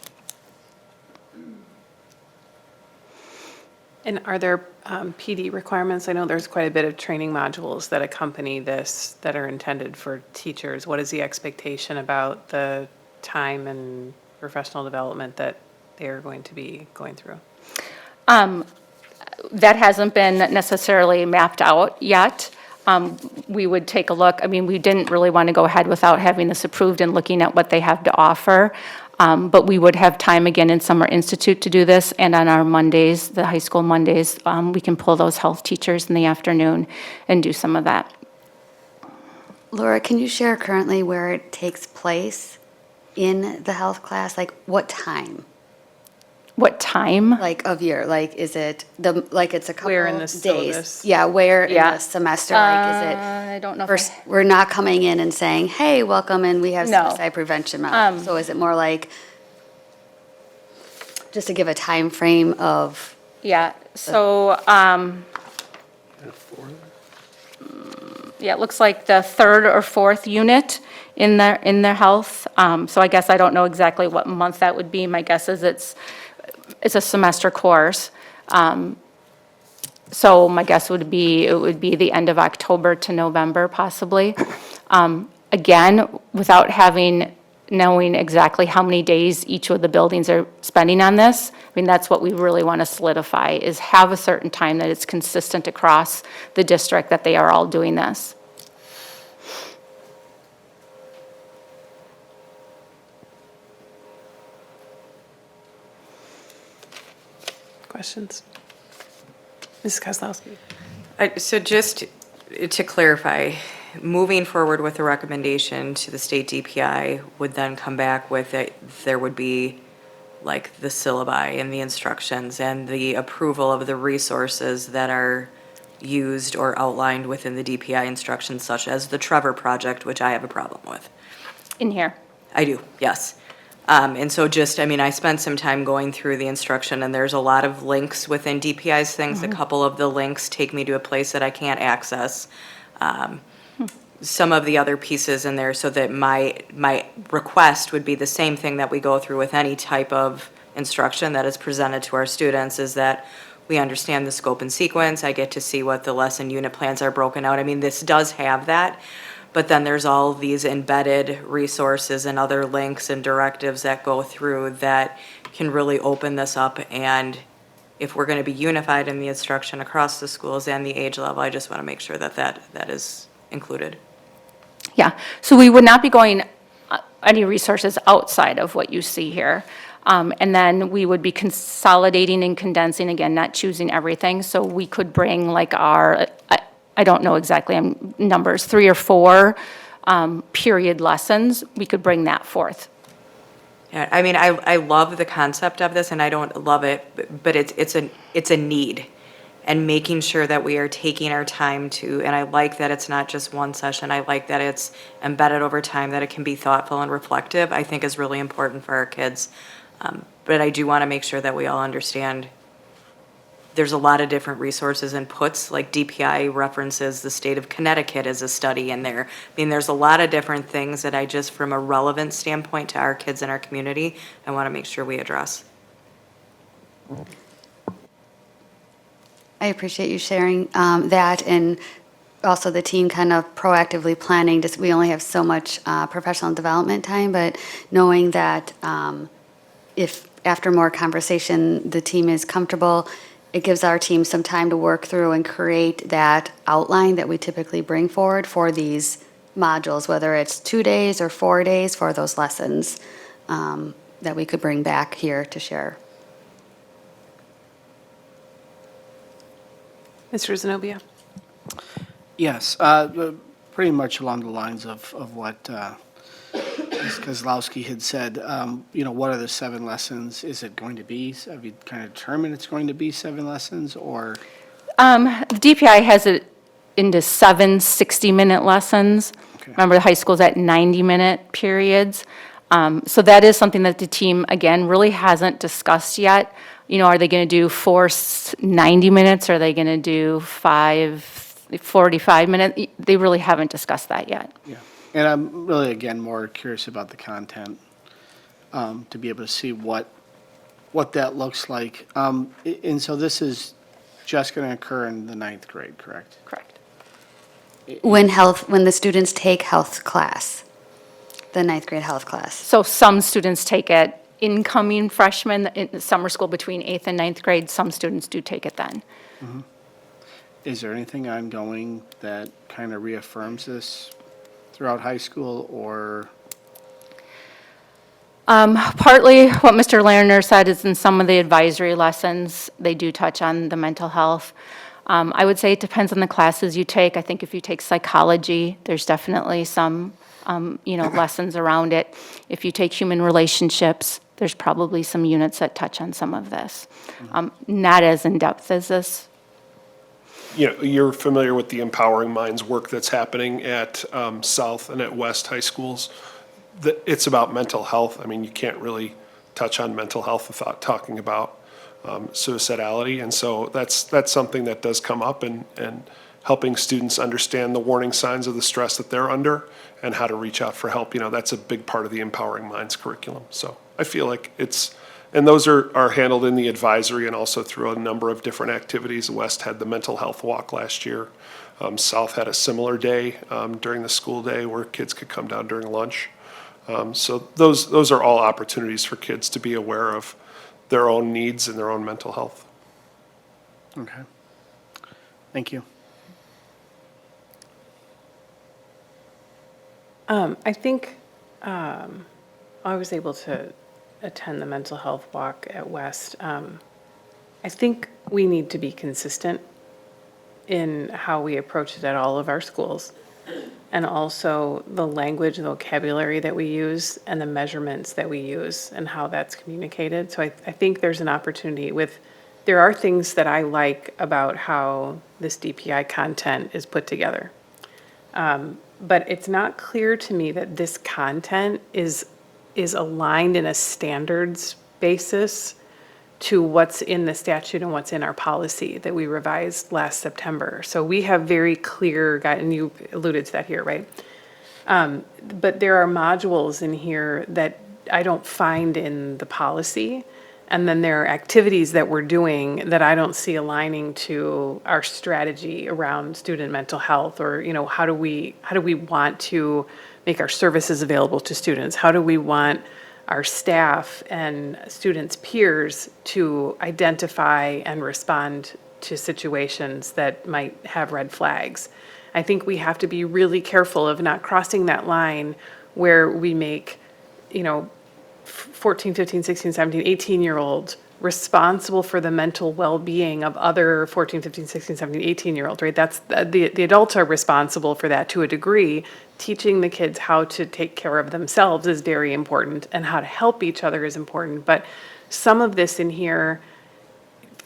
And are there PD requirements? I know there's quite a bit of training modules that accompany this that are intended for teachers. What is the expectation about the time and professional development that they are going to be going through? That hasn't been necessarily mapped out yet. We would take a look. I mean, we didn't really want to go ahead without having this approved and looking at what they have to offer. But we would have time again in Summer Institute to do this, and on our Mondays, the high school Mondays, we can pull those health teachers in the afternoon and do some of that. Laura, can you share currently where it takes place in the health class? Like what time? What time? Like of year? Like is it it's a couple Where in the days? syllabus? Yeah, where in Yeah. the semester? Like is it? I don't know. If We're not coming in and saying, "Hey, welcome," and we have No. suicide prevention month. So is it more like just to give a time frame of? Yeah, so, yeah, it looks like the 3rd or 4th unit in their health. So I guess I don't know exactly what month that would be. My guess is it's a semester course. So my guess would be, it would be the end of October to November possibly. Again, without knowing exactly how many days each of the buildings are spending on this, I mean, that's what we really want to solidify, is have a certain time that it's consistent across the district that they are all doing this. Questions? Mrs. Kozlowski? So just to clarify, moving forward with the recommendation to the state DPI would then come back with it, there would be like the syllabi and the instructions and the approval of the resources that are used or outlined within the DPI instructions, such as the Trevor Project, which I have a problem with. In here. I do, yes. And so just, I mean, I spent some time going through the instruction, and there's a lot of links within DPI's things. A couple of the links take me to a place that I can't access. some of the other pieces in there so that my request would be the same thing that we go through with any type of instruction that is presented to our students, is that we understand the scope and sequence. I get to see what the lesson unit plans are broken out. I mean, this does have that, but then there's all these embedded resources and other links and directives that go through that can really open this up. And if we're going to be unified in the instruction across the schools and the age level, I just want to make sure that that is included. Yeah, so we would not be going any resources outside of what you see here. And then we would be consolidating and condensing, again, not choosing everything. So we could bring like I don't know exactly numbers, 3 or 4 period lessons. We could bring that forth. Yeah, I mean, I love the concept of this, and I don't love it, but it's a need. And making sure that we are taking our time to, and I like that it's not just one session, I like that it's embedded over time, that it can be thoughtful and reflective, I think is really important for our kids. But I do want to make sure that we all understand there's a lot of different resources and puts, like DPI references the state of Connecticut as a study in there. I mean, there's a lot of different things that I just, from a relevant standpoint to our kids in our community, I want to make sure we address. I appreciate you sharing that, and also the team kind of proactively planning. Just, we only have so much professional development time, but knowing that if after more conversation, the team is comfortable, it gives our team some time to work through and create that outline that we typically bring forward for these modules, whether it's 2 days or 4 days for those lessons that we could bring back here to share. Mr. Zenobia? Yes, pretty much along the lines of what Ms. Kozlowski had said. What are the 7 lessons? Is it going to be, have you kind of determined it's going to be 7 lessons, or? The DPI has it into 7 60-minute lessons. Okay. Remember, the high school's at 90-minute periods. So that is something that the team, again, really hasn't discussed yet. Are they going to do 4 90 minutes? Are they going to do 5 45 minutes? They really haven't discussed that yet. Yeah, and I'm really, again, more curious about the content, to be able to see what that looks like. And so this is just going to occur in the 9th grade, correct? Correct. When the students take health class, the 9th grade health class. So some students take it incoming freshmen in summer school between 8th and 9th grade. Some students do take it then. Is there anything ongoing that kind of reaffirms this throughout high school, or? Partly what Mr. Lerner said is in some of the advisory lessons, they do touch on the mental health. I would say it depends on the classes you take. I think if you take psychology, there's definitely some, lessons around it. If you take human relationships, there's probably some units that touch on some of this. Not as in-depth as this. You're familiar with the Empowering Minds work that's happening at South and at West high schools. It's about mental health. I mean, you can't really touch on mental health without talking about suicidality. And so that's something that does come up, and helping students understand the warning signs of the stress that they're under and how to reach out for help. That's a big part of the Empowering Minds curriculum. So I feel like and those are handled in the advisory and also through a number of different activities. West had the mental health walk last year. South had a similar day during the school day where kids could come down during lunch. So those are all opportunities for kids to be aware of their own needs and their own mental health. Okay. Thank you. I think I was able to attend the mental health walk at West. I think we need to be consistent in how we approach it at all of our schools, and also the language and vocabulary that we use and the measurements that we use and how that's communicated. So I think there's an opportunity there are things that I like about how this DPI content is put together. But it's not clear to me that this content is aligned in a standards basis to what's in the statute and what's in our policy that we revised last September. So we have very clear, and you alluded to that here, right? But there are modules in here that I don't find in the policy. And then there are activities that we're doing that I don't see aligning to our strategy around student mental health, or, how do we want to make our services available to students? How do we want our staff and students' peers to identify and respond to situations that might have red flags? I think we have to be really careful of not crossing that line where we make, 14, 15, 16, 17, 18-year-olds responsible for the mental well-being of other 14, 15, 16, 17, 18-year-olds, right? That's, the adults are responsible for that to a degree. Teaching the kids how to take care of themselves is very important, and how to help each other is important. But some of this in here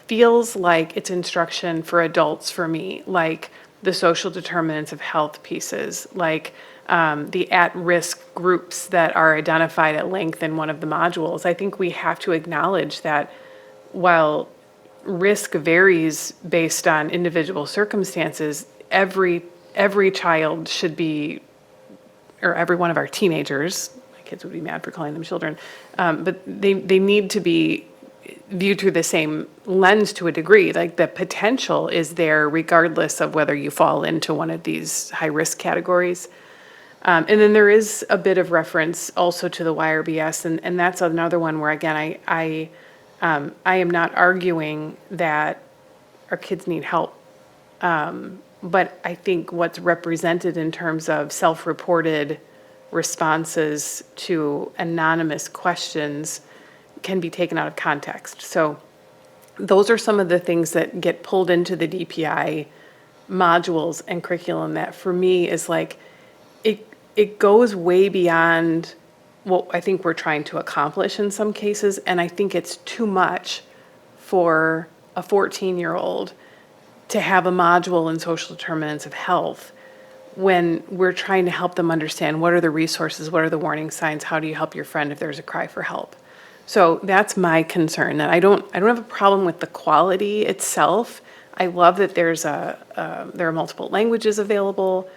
feels like it's instruction for adults for me, like the social determinants of health pieces, like the at-risk groups that are identified at length in one of the modules. I think we have to acknowledge that while risk varies based on individual circumstances, every child should be, or every one of our teenagers, my kids would be mad for calling them children, but they need to be viewed through the same lens to a degree. Like, the potential is there regardless of whether you fall into one of these high-risk categories. And then there is a bit of reference also to the YRBS, and that's another one where, again, I am not arguing that our kids need help. But I think what's represented in terms of self-reported responses to anonymous questions can be taken out of context. So those are some of the things that get pulled into the DPI modules and curriculum that, for me, is like, it goes way beyond what I think we're trying to accomplish in some cases, and I think it's too much for a 14-year-old to have a module in social determinants of health when we're trying to help them understand what are the resources, what are the warning signs, how do you help your friend if there's a cry for help. So that's my concern, that I don't have a problem with the quality itself. I love that there are multiple languages available.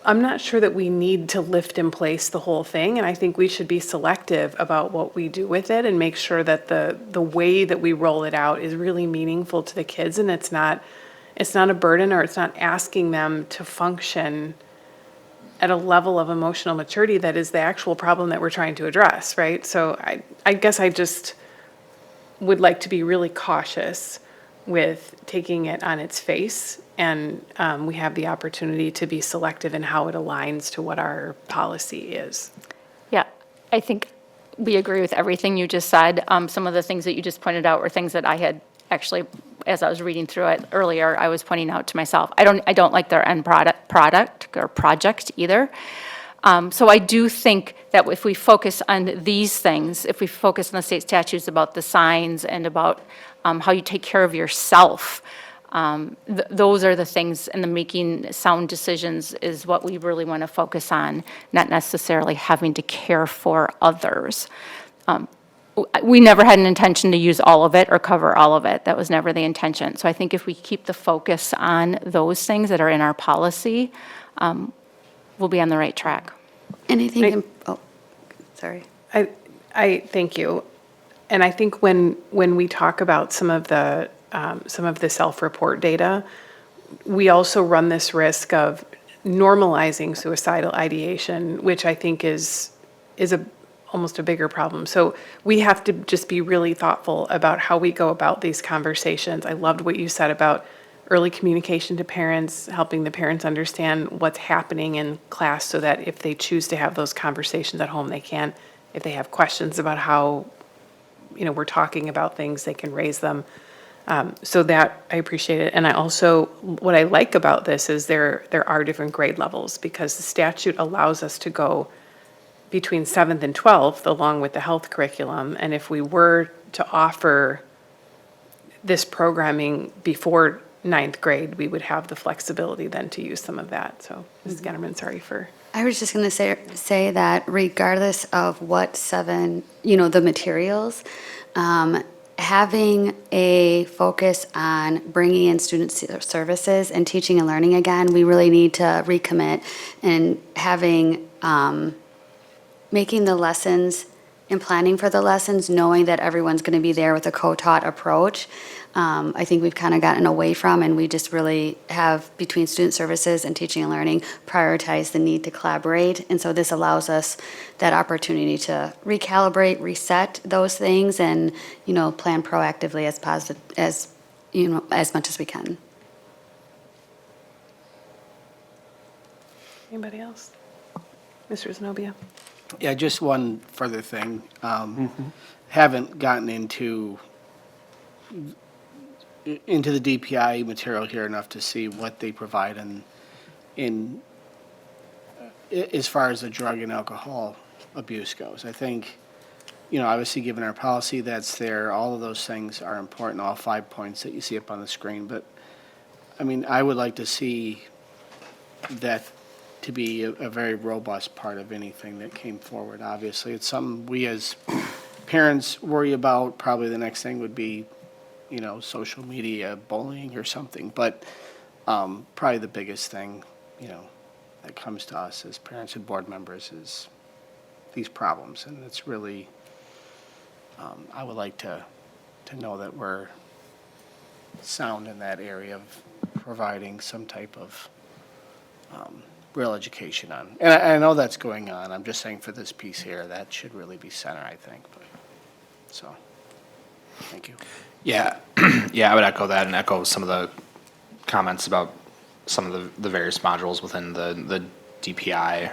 I'm not sure that we need to lift in place the whole thing, and I think we should be selective about what we do with it and make sure that the way that we roll it out is really meaningful to the kids, and it's not a burden, or it's not asking them to function at a level of emotional maturity that is the actual problem that we're trying to address, right? So I guess I just would like to be really cautious with taking it on its face, and we have the opportunity to be selective in how it aligns to what our policy is. Yeah, I think we agree with everything you just said. Some of the things that you just pointed out were things that I had actually, as I was reading through it earlier, I was pointing out to myself. I don't like their end product or project either. So I do think that if we focus on these things, if we focus on the state statutes about the signs and about how you take care of yourself, those are the things, and the making sound decisions is what we really want to focus on, not necessarily having to care for others. We never had an intention to use all of it or cover all of it. That was never the intention. So I think if we keep the focus on those things that are in our policy, we'll be on the right track. Anything, sorry. I thank you. And I think when we talk about some of the self-report data, we also run this risk of normalizing suicidal ideation, which I think is almost a bigger problem. So we have to just be really thoughtful about how we go about these conversations. I loved what you said about early communication to parents, helping the parents understand what's happening in class so that if they choose to have those conversations at home, they can. If they have questions about how, we're talking about things, they can raise them. So that, I appreciate it. And I also, what I like about this is there are different grade levels, because the statute allows us to go between 7th and 12th along with the health curriculum. And if we were to offer this programming before 9th grade, we would have the flexibility then to use some of that. So, Mrs. Gennerman, sorry for. I was just going to say that regardless of what the materials, having a focus on bringing in student services and teaching and learning again, we really need to recommit and having, making the lessons and planning for the lessons, knowing that everyone's going to be there with a co-taught approach. I think we've kind of gotten away from, and we just really have, between student services and teaching and learning, prioritized the need to collaborate. And so this allows us that opportunity to recalibrate, reset those things, and, plan proactively as much as we can. Anybody else? Mr. Zenobia? Yeah, just one further thing. Haven't gotten into the DPI material here enough to see what they provide as far as the drug and alcohol abuse goes. I think, obviously, given our policy that's there, all of those things are important, all 5 points that you see up on the screen. But, I would like to see that to be a very robust part of anything that came forward. Obviously, it's something we as parents worry about. Probably the next thing would be, social media bullying or something. But probably the biggest thing, that comes to us as parents and board members is these problems. And it's really, I would like to know that we're sound in that area of providing some type of real education on. And I know that's going on. I'm just saying for this piece here, that should really be center, I think. So, thank you. Yeah, yeah, I would echo that and echo some of the comments about some of the various modules within the DPI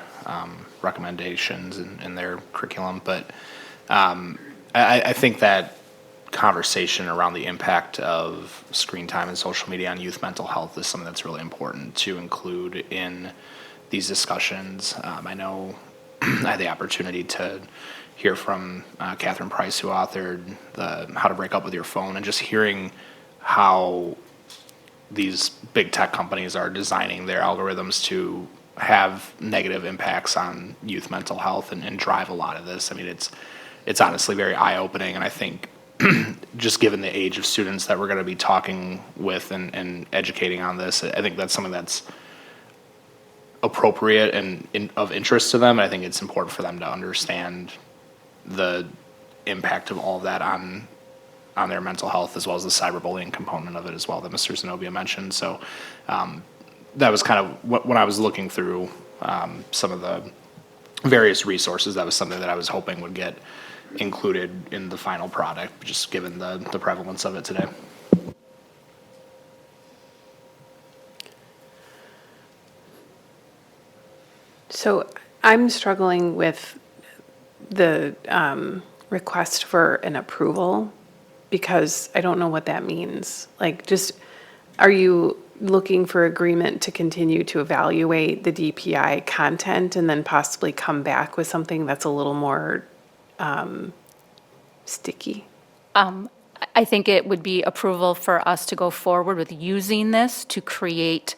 recommendations in their curriculum. But I think that conversation around the impact of screen time and social media on youth mental health is something that's really important to include in these discussions. I know I had the opportunity to hear from Catherine Price, who authored the How to Break Up with Your Phone, and just hearing how these big tech companies are designing their algorithms to have negative impacts on youth mental health and drive a lot of this. It's honestly very eye-opening, and I think just given the age of students that we're going to be talking with and educating on this, I think that's something that's appropriate and of interest to them. And I think it's important for them to understand the impact of all of that on their mental health, as well as the cyberbullying component of it as well that Mr. Zenobia mentioned. So that was kind of when I was looking through some of the various resources, that was something that I was hoping would get included in the final product, just given the prevalence of it today. So I'm struggling with the request for an approval because I don't know what that means. Are you looking for agreement to continue to evaluate the DPI content and then possibly come back with something that's a little more sticky? I think it would be approval for us to go forward with using this to create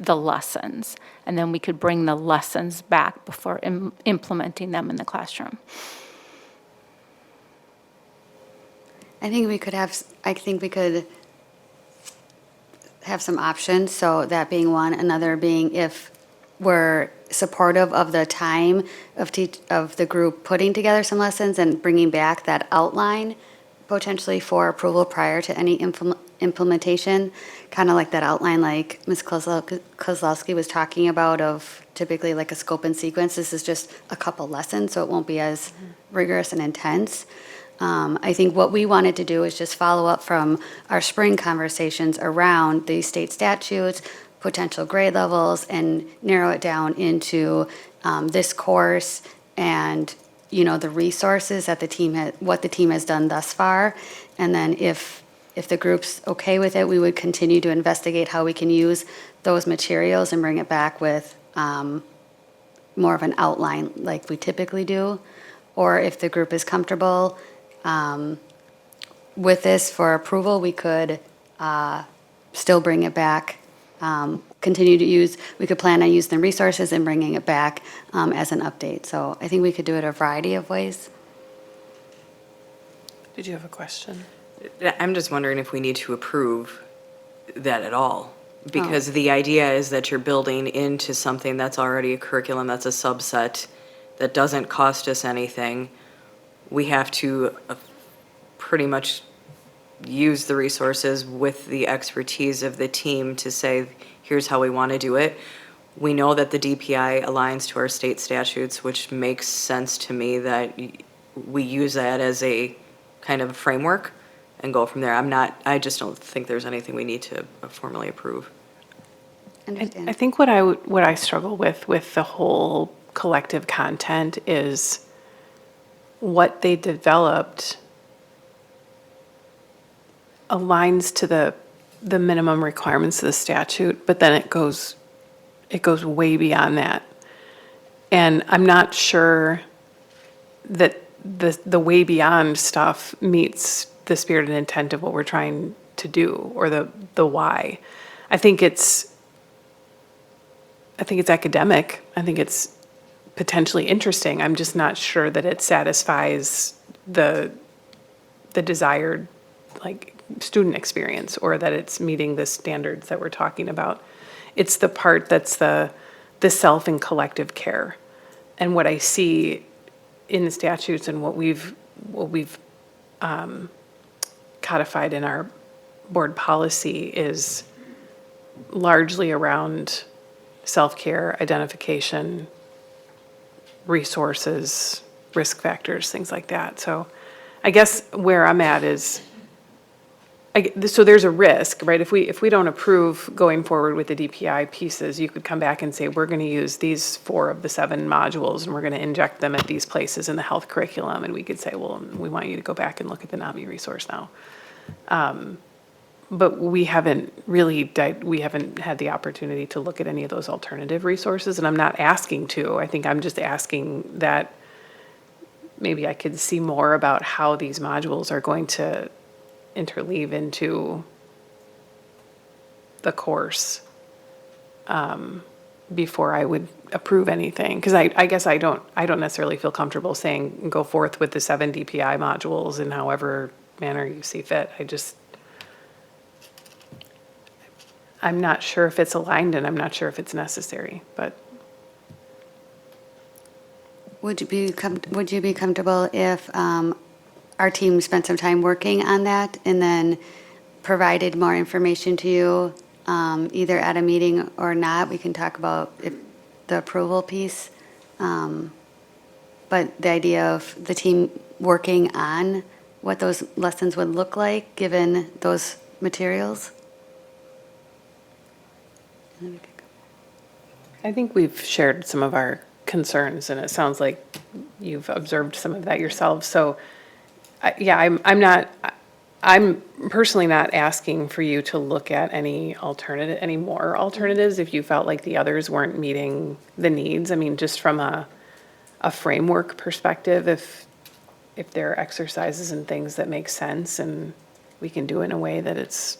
the lessons, and then we could bring the lessons back before implementing them in the classroom. I think we could have some options, so that being one, another being if we're supportive of the time of the group putting together some lessons and bringing back that outline potentially for approval prior to any implementation, kind of like that outline like Ms. Kozlowski was talking about of typically like a scope and sequence. This is just a couple lessons, so it won't be as rigorous and intense. I think what we wanted to do is just follow up from our spring conversations around the state statutes, potential grade levels, and narrow it down into this course and, the resources that what the team has done thus far. And then if the group's okay with it, we would continue to investigate how we can use those materials and bring it back with more of an outline like we typically do. Or if the group is comfortable with this for approval, we could still bring it back, we could plan on using the resources and bringing it back as an update. So I think we could do it a variety of ways. Did you have a question? I'm just wondering if we need to approve that at all. Because the idea is that you're building into something that's already a curriculum, that's a subset, that doesn't cost us anything. We have to pretty much use the resources with the expertise of the team to say, here's how we want to do it. We know that the DPI aligns to our state statutes, which makes sense to me that we use that as a kind of framework and go from there. I just don't think there's anything we need to formally approve. Understand. I think what I struggle with the whole collective content is what they developed aligns to the minimum requirements of the statute, but then it goes way beyond that. And I'm not sure that the way beyond stuff meets the spirit and intent of what we're trying to do, or the why. I think it's academic. I think it's potentially interesting. I'm just not sure that it satisfies the desired, like, student experience, or that it's meeting the standards that we're talking about. It's the part that's the self and collective care. And what I see in the statutes and what we've codified in our board policy is largely around self-care, identification, resources, risk factors, things like that. So I guess where I'm at is, so there's a risk, right? If we don't approve going forward with the DPI pieces, you could come back and say, we're going to use these 4 of the 7 modules and we're going to inject them at these places in the health curriculum. And we could say, well, we want you to go back and look at the NAMI resource now. But we haven't had the opportunity to look at any of those alternative resources, and I'm not asking to. I think I'm just asking that maybe I could see more about how these modules are going to interleave into the course before I would approve anything. Because I guess I don't necessarily feel comfortable saying go forth with the 7 DPI modules in however manner you see fit. I'm not sure if it's aligned, and I'm not sure if it's necessary, but. Would you be comfortable if our team spent some time working on that and then provided more information to you, either at a meeting or not? We can talk about the approval piece. But the idea of the team working on what those lessons would look like, given those materials? I think we've shared some of our concerns, and it sounds like you've observed some of that yourself. So, I'm personally not asking for you to look at any more alternatives if you felt like the others weren't meeting the needs. I mean, just from a framework perspective, if there are exercises and things that make sense and we can do it in a way that it's,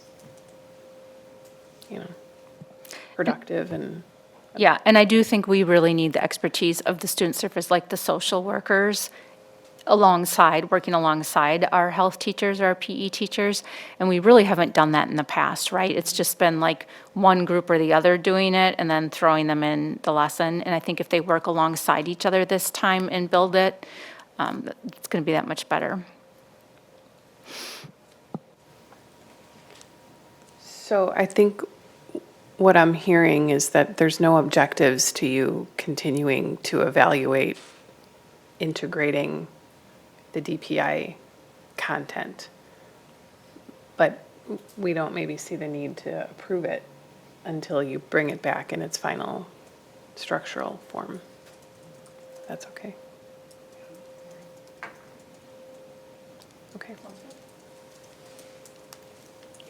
productive and. Yeah, and I do think we really need the expertise of the student service, like the social workers, working alongside our health teachers, our PE teachers, and we really haven't done that in the past, right? It's just been like one group or the other doing it and then throwing them in the lesson. And I think if they work alongside each other this time and build it, it's going to be that much better. So I think what I'm hearing is that there's no objectives to you continuing to evaluate integrating the DPI content. But we don't maybe see the need to approve it until you bring it back in its final structural form. That's okay. Okay.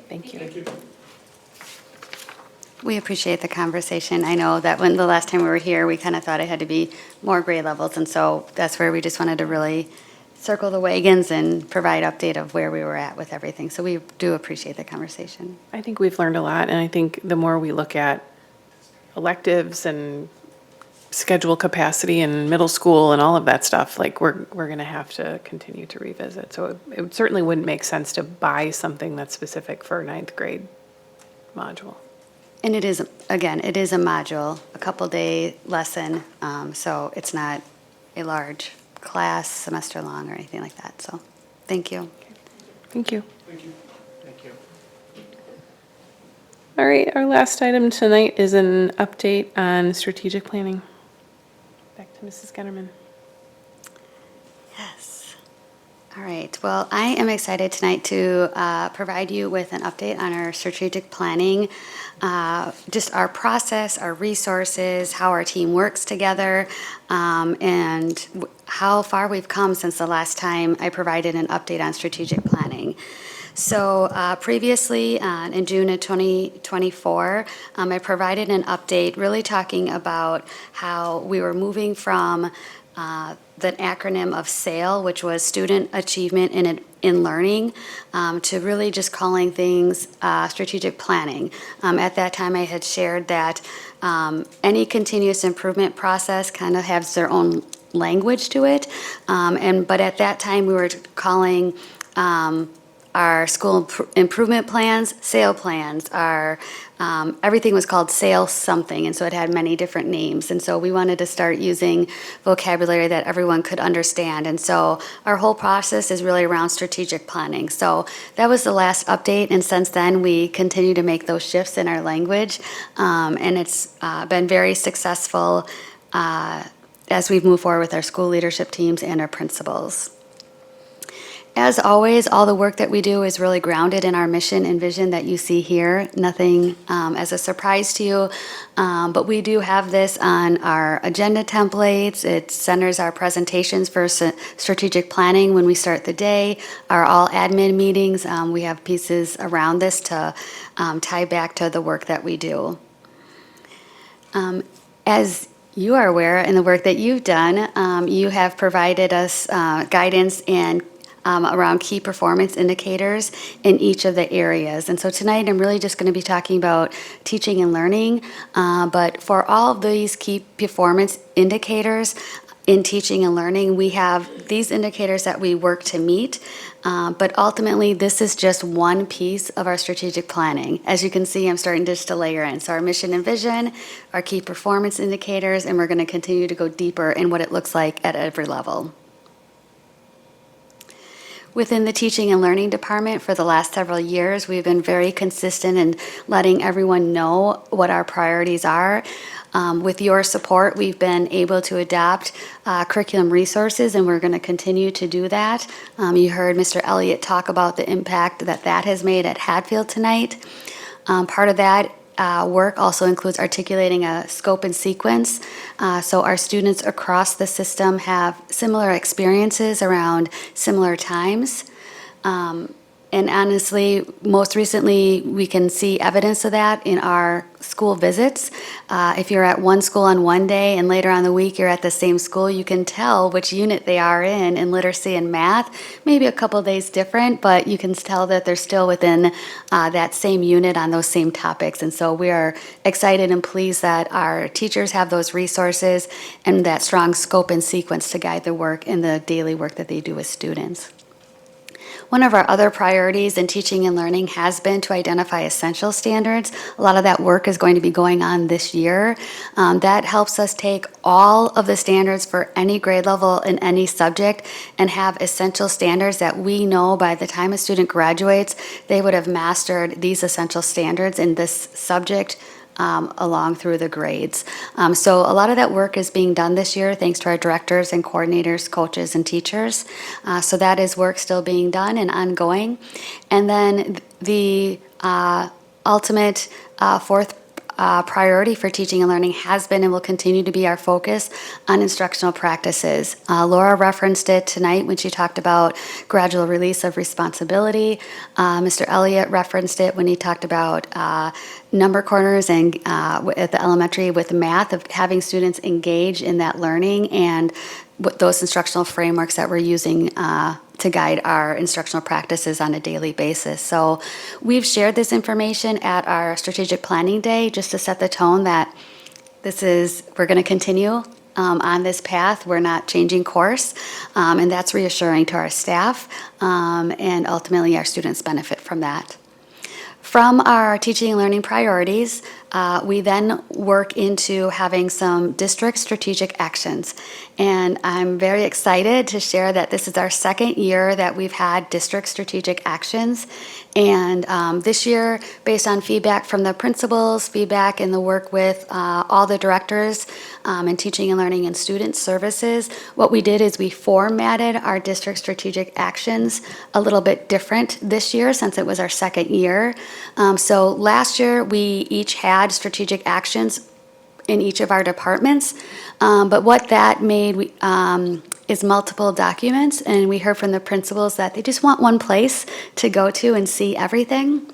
Thank you. We appreciate the conversation. I know that when the last time we were here, we kind of thought it had to be more grade levels, and so that's where we just wanted to really circle the wagons and provide update of where we were at with everything. So we do appreciate the conversation. I think we've learned a lot, and I think the more we look at electives and schedule capacity in middle school and all of that stuff, like we're going to have to continue to revisit. So it certainly wouldn't make sense to buy something that's specific for ninth grade module. And it is, again, it is a module, a couple-day lesson, so it's not a large class, semester long, or anything like that, so, thank you. Thank you. Thank you. All right, our last item tonight is an update on strategic planning. Back to Mrs. Getterman. Yes. All right, well, I am excited tonight to provide you with an update on our strategic planning, just our process, our resources, how our team works together, and how far we've come since the last time I provided an update on strategic planning. So previously, in June of 2024, I provided an update really talking about how we were moving from the acronym of SAIL, which was Student Achievement in Learning, to really just calling things strategic planning. At that time, I had shared that any continuous improvement process kind of has their own language to it, but at that time, we were calling our school improvement plans, SAIL plans, everything was called SAIL something, and so it had many different names. And so we wanted to start using vocabulary that everyone could understand. And so our whole process is really around strategic planning. So that was the last update, and since then, we continue to make those shifts in our language, and it's been very successful as we've moved forward with our school leadership teams and our principals. As always, all the work that we do is really grounded in our mission and vision that you see here. Nothing as a surprise to you, but we do have this on our agenda templates. It centers our presentations for strategic planning when we start the day. Our all admin meetings, we have pieces around this to tie back to the work that we do. As you are aware, in the work that you've done, you have provided us guidance and around key performance indicators in each of the areas. And so tonight I'm really just going to be talking about teaching and learning, but for all of these key performance indicators in teaching and learning, we have these indicators that we work to meet, but ultimately this is just one piece of our strategic planning. As you can see, I'm starting just to layer in. So our mission and vision, our key performance indicators, and we're going to continue to go deeper in what it looks like at every level. Within the teaching and learning department for the last several years, we've been very consistent in letting everyone know what our priorities are. With your support, we've been able to adopt curriculum resources, and we're going to continue to do that. You heard Mr. Elliott talk about the impact that that has made at Hatfield tonight. Part of that work also includes articulating a scope and sequence, so our students across the system have similar experiences around similar times. And honestly, most recently, we can see evidence of that in our school visits. If you're at one school on one day and later on the week you're at the same school, you can tell which unit they are in literacy and math. Maybe a couple days different, but you can tell that they're still within that same unit on those same topics. And so we are excited and pleased that our teachers have those resources and that strong scope and sequence to guide the work and the daily work that they do with students. One of our other priorities in teaching and learning has been to identify essential standards. A lot of that work is going to be going on this year. That helps us take all of the standards for any grade level in any subject and have essential standards that we know by the time a student graduates, they would have mastered these essential standards in this subject along through the grades. So a lot of that work is being done this year thanks to our directors and coordinators, coaches, and teachers. So that is work still being done and ongoing. And then the ultimate fourth priority for teaching and learning has been and will continue to be our focus on instructional practices. Laura referenced it tonight when she talked about gradual release of responsibility. Mr. Elliott referenced it when he talked about number corners and at the elementary with math, of having students engage in that learning and those instructional frameworks that we're using to guide our instructional practices on a daily basis. So we've shared this information at our strategic planning day just to set the tone that we're going to continue on this path. We're not changing course, and that's reassuring to our staff, and ultimately our students benefit from that. From our teaching and learning priorities, we then work into having some district strategic actions. And I'm very excited to share that this is our second year that we've had district strategic actions. And this year, based on feedback from the principals, feedback in the work with all the directors in teaching and learning and student services, what we did is we formatted our district strategic actions a little bit different this year since it was our second year. So last year, we each had strategic actions in each of our departments, but what that made is multiple documents, and we heard from the principals that they just want one place to go to and see everything.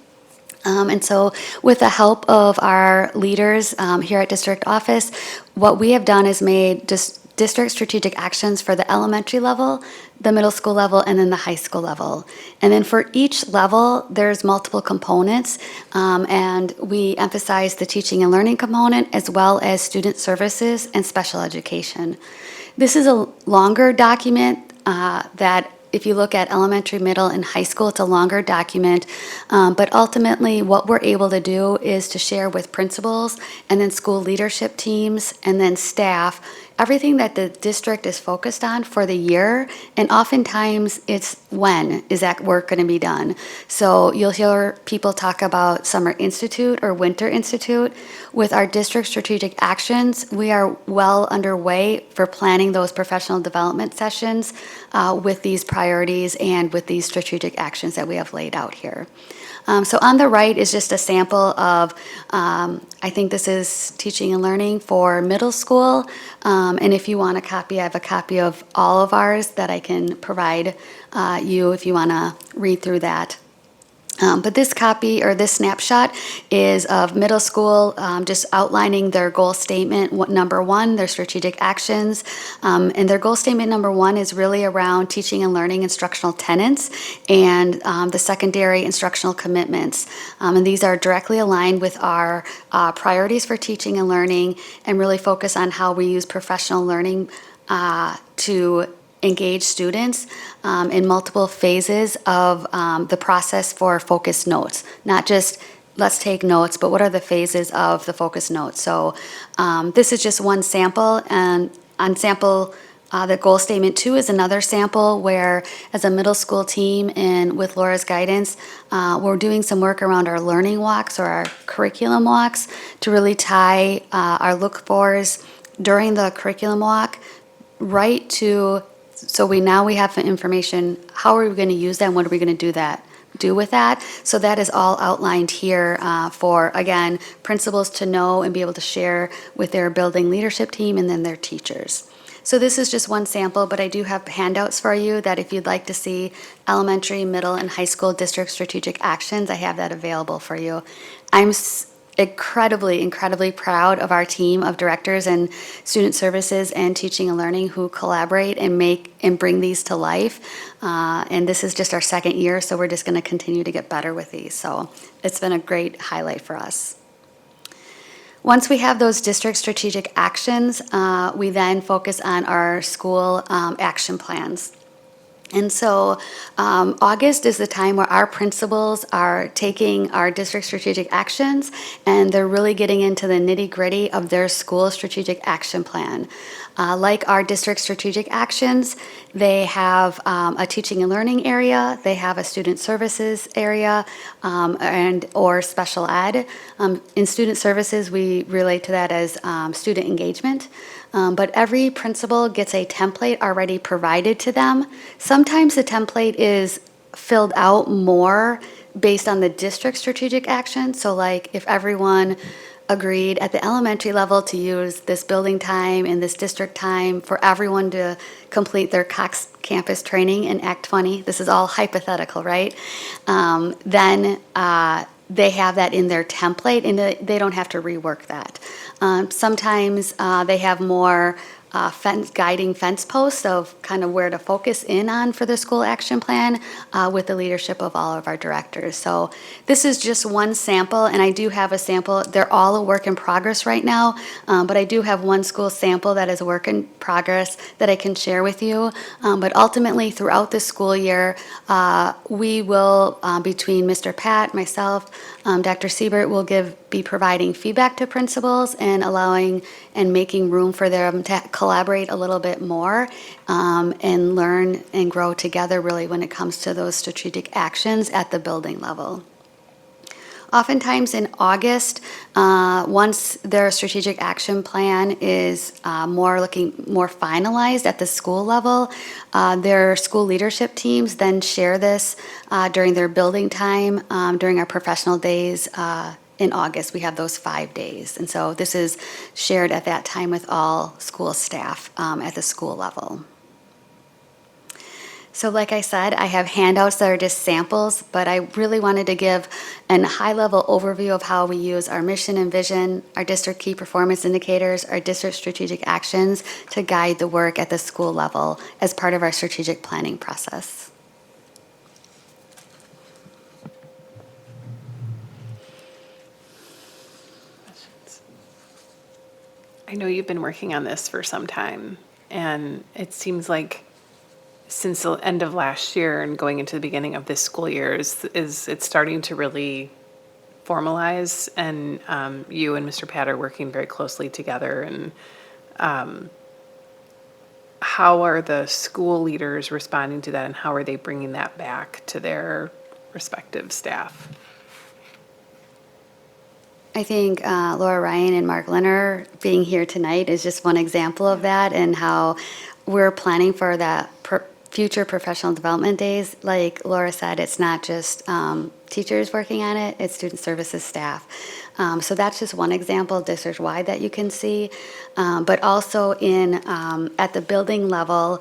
And so with the help of our leaders here at district office, what we have done is made just district strategic actions for the elementary level, the middle school level, and then the high school level. And then for each level, there's multiple components, and we emphasize the teaching and learning component as well as student services and special education. This is a longer document that if you look at elementary, middle, and high school, it's a longer document, but ultimately what we're able to do is to share with principals and then school leadership teams and then staff everything that the district is focused on for the year, and oftentimes it's when is that work going to be done. So you'll hear people talk about Summer Institute or Winter Institute. With our district strategic actions, we are well underway for planning those professional development sessions with these priorities and with these strategic actions that we have laid out here. So on the right is just a sample of, I think this is teaching and learning for middle school. And if you want a copy, I have a copy of all of ours that I can provide you if you want to read through that. But this copy or this snapshot is of middle school, just outlining their goal statement, number one, their strategic actions. And their goal statement number one is really around teaching and learning instructional tenets and the secondary instructional commitments. And these are directly aligned with our priorities for teaching and learning and really focus on how we use professional learning to engage students in multiple phases of the process for focus notes, not just let's take notes, but what are the phases of the focus notes. So this is just one sample, and on sample, the goal statement 2 is another sample where as a middle school team and with Laura's guidance, we're doing some work around our learning walks or our curriculum walks to really tie our look-fors during the curriculum walk right to. So we have information, how are we going to use that and what are we going to do with that? So that is all outlined here for, again, principals to know and be able to share with their building leadership team and then their teachers. So this is just one sample, but I do have handouts for you that if you'd like to see elementary, middle, and high school district strategic actions, I have that available for you. I'm incredibly proud of our team of directors and student services and teaching and learning who collaborate and make and bring these to life. And this is just our second year, so we're just going to continue to get better with these. So it's been a great highlight for us. Once we have those district strategic actions, we then focus on our school action plans. And so August is the time where our principals are taking our district strategic actions and they're really getting into the nitty-gritty of their school strategic action plan. Like our district strategic actions, they have a teaching and learning area, they have a student services area, and or special ed. In student services, we relate to that as student engagement. But every principal gets a template already provided to them. Sometimes the template is filled out more based on the district strategic action. So like if everyone agreed at the elementary level to use this building time and this district time for everyone to complete their Cox campus training in Act 20, this is all hypothetical, right? Then they have that in their template and they don't have to rework that. Sometimes they have more guiding fence posts of kind of where to focus in on for the school action plan with the leadership of all of our directors. So this is just one sample, and I do have a sample. They're all a work in progress right now, but I do have one school sample that is a work in progress that I can share with you. But ultimately, throughout the school year, we will, between Mr. Pat, myself, Dr. Siebert will be providing feedback to principals and allowing and making room for them to collaborate a little bit more and learn and grow together really when it comes to those strategic actions at the building level. Oftentimes in August, once their strategic action plan is more finalized at the school level, their school leadership teams then share this during their building time, during our professional days. In August, we have those 5 days. And so this is shared at that time with all school staff at the school level. So like I said, I have handouts that are just samples, but I really wanted to give a high-level overview of how we use our mission and vision, our district key performance indicators, our district strategic actions to guide the work at the school level as part of our strategic planning process. I know you've been working on this for some time, and it seems like since the end of last year and going into the beginning of this school year is it's starting to really formalize, and you and Mr. Pat are working very closely together. And how are the school leaders responding to that, and how are they bringing that back to their respective staff? I think Laura Ryan and Mark Leonard being here tonight is just one example of that, and how we're planning for that future professional development days. Like Laura said, it's not just teachers working on it, it's student services staff. So that's just one example district-wide that you can see. But also at the building level,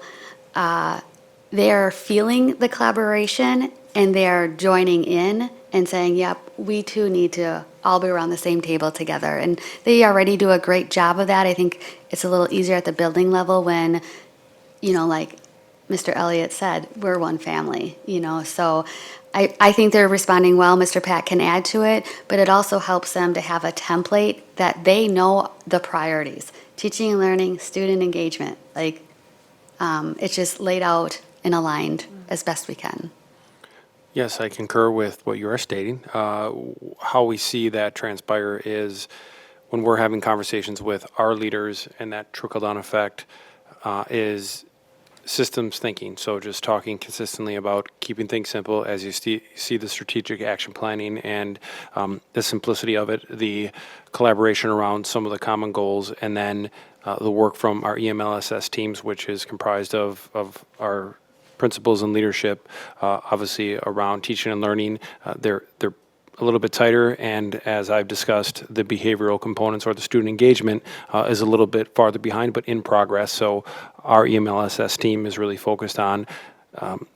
they're feeling the collaboration and they're joining in and saying, yep, we too need to all be around the same table together. And they already do a great job of that. I think it's a little easier at the building level when, like Mr. Elliott said, we're one family, So I think they're responding well. Mr. Pat can add to it, but it also helps them to have a template that they know the priorities. Teaching and learning, student engagement, it's just laid out and aligned as best we can. Yes, I concur with what you are stating. How we see that transpire is when we're having conversations with our leaders, and that trickle-down effect is systems thinking. So just talking consistently about keeping things simple as you see the strategic action planning and the simplicity of it, the collaboration around some of the common goals, and then the work from our EMLSS teams, which is comprised of our principals and leadership, obviously around teaching and learning. They're a little bit tighter, and as I've discussed, the behavioral components or the student engagement is a little bit farther behind, but in progress. So our EMLSS team is really focused on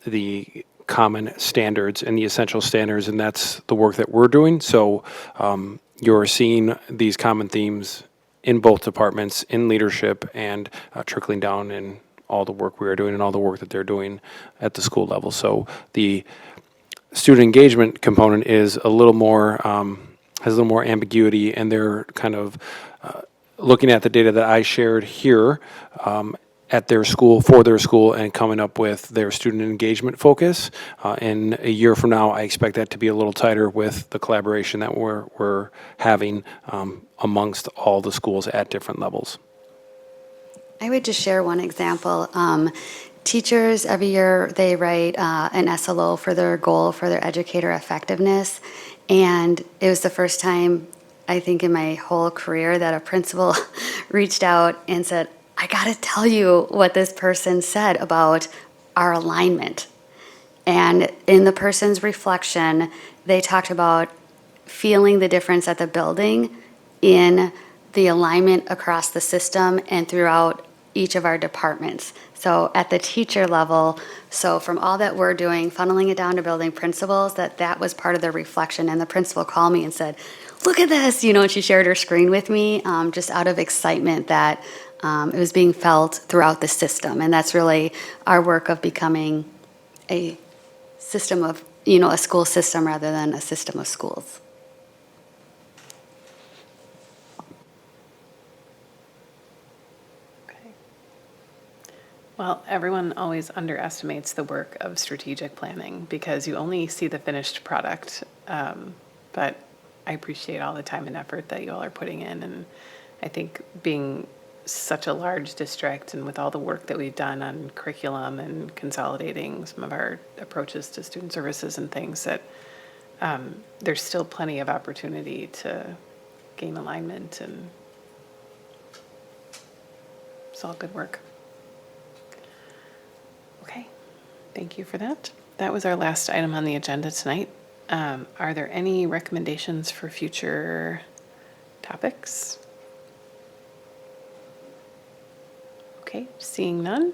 the common standards and the essential standards, and that's the work that we're doing. So you're seeing these common themes in both departments, in leadership, and trickling down in all the work we are doing and all the work that they're doing at the school level. So the student engagement component is a little more, has a little more ambiguity, and they're kind of looking at the data that I shared here at their school, for their school, and coming up with their student engagement focus. In a year from now, I expect that to be a little tighter with the collaboration that we're having amongst all the schools at different levels. I would just share one example. Teachers, every year, they write an SLO for their goal for their educator effectiveness. And it was the first time, I think, in my whole career that a principal reached out and said, I got to tell you what this person said about our alignment. And in the person's reflection, they talked about feeling the difference at the building in the alignment across the system and throughout each of our departments. So at the teacher level, so from all that we're doing, funneling it down to building principals, that was part of the reflection. And the principal called me and said, look at this, and she shared her screen with me just out of excitement that it was being felt throughout the system. And that's really our work of becoming a system of, a school system rather than a system of schools. Okay. Well, everyone always underestimates the work of strategic planning because you only see the finished product. But I appreciate all the time and effort that you all are putting in. And I think being such a large district and with all the work that we've done on curriculum and consolidating some of our approaches to student services and things, that there's still plenty of opportunity to gain alignment, and it's all good work. Okay, thank you for that. That was our last item on the agenda tonight. Are there any recommendations for future topics? Okay, seeing none.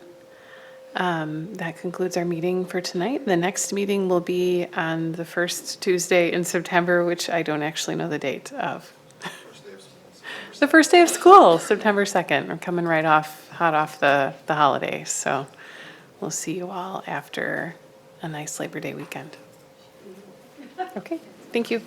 That concludes our meeting for tonight. The next meeting will be on the first Tuesday in September, which I don't actually know the date of. The first day of school, September 2nd. We're coming right hot off the holiday. So we'll see you all after a nice Labor Day weekend. Okay, thank you.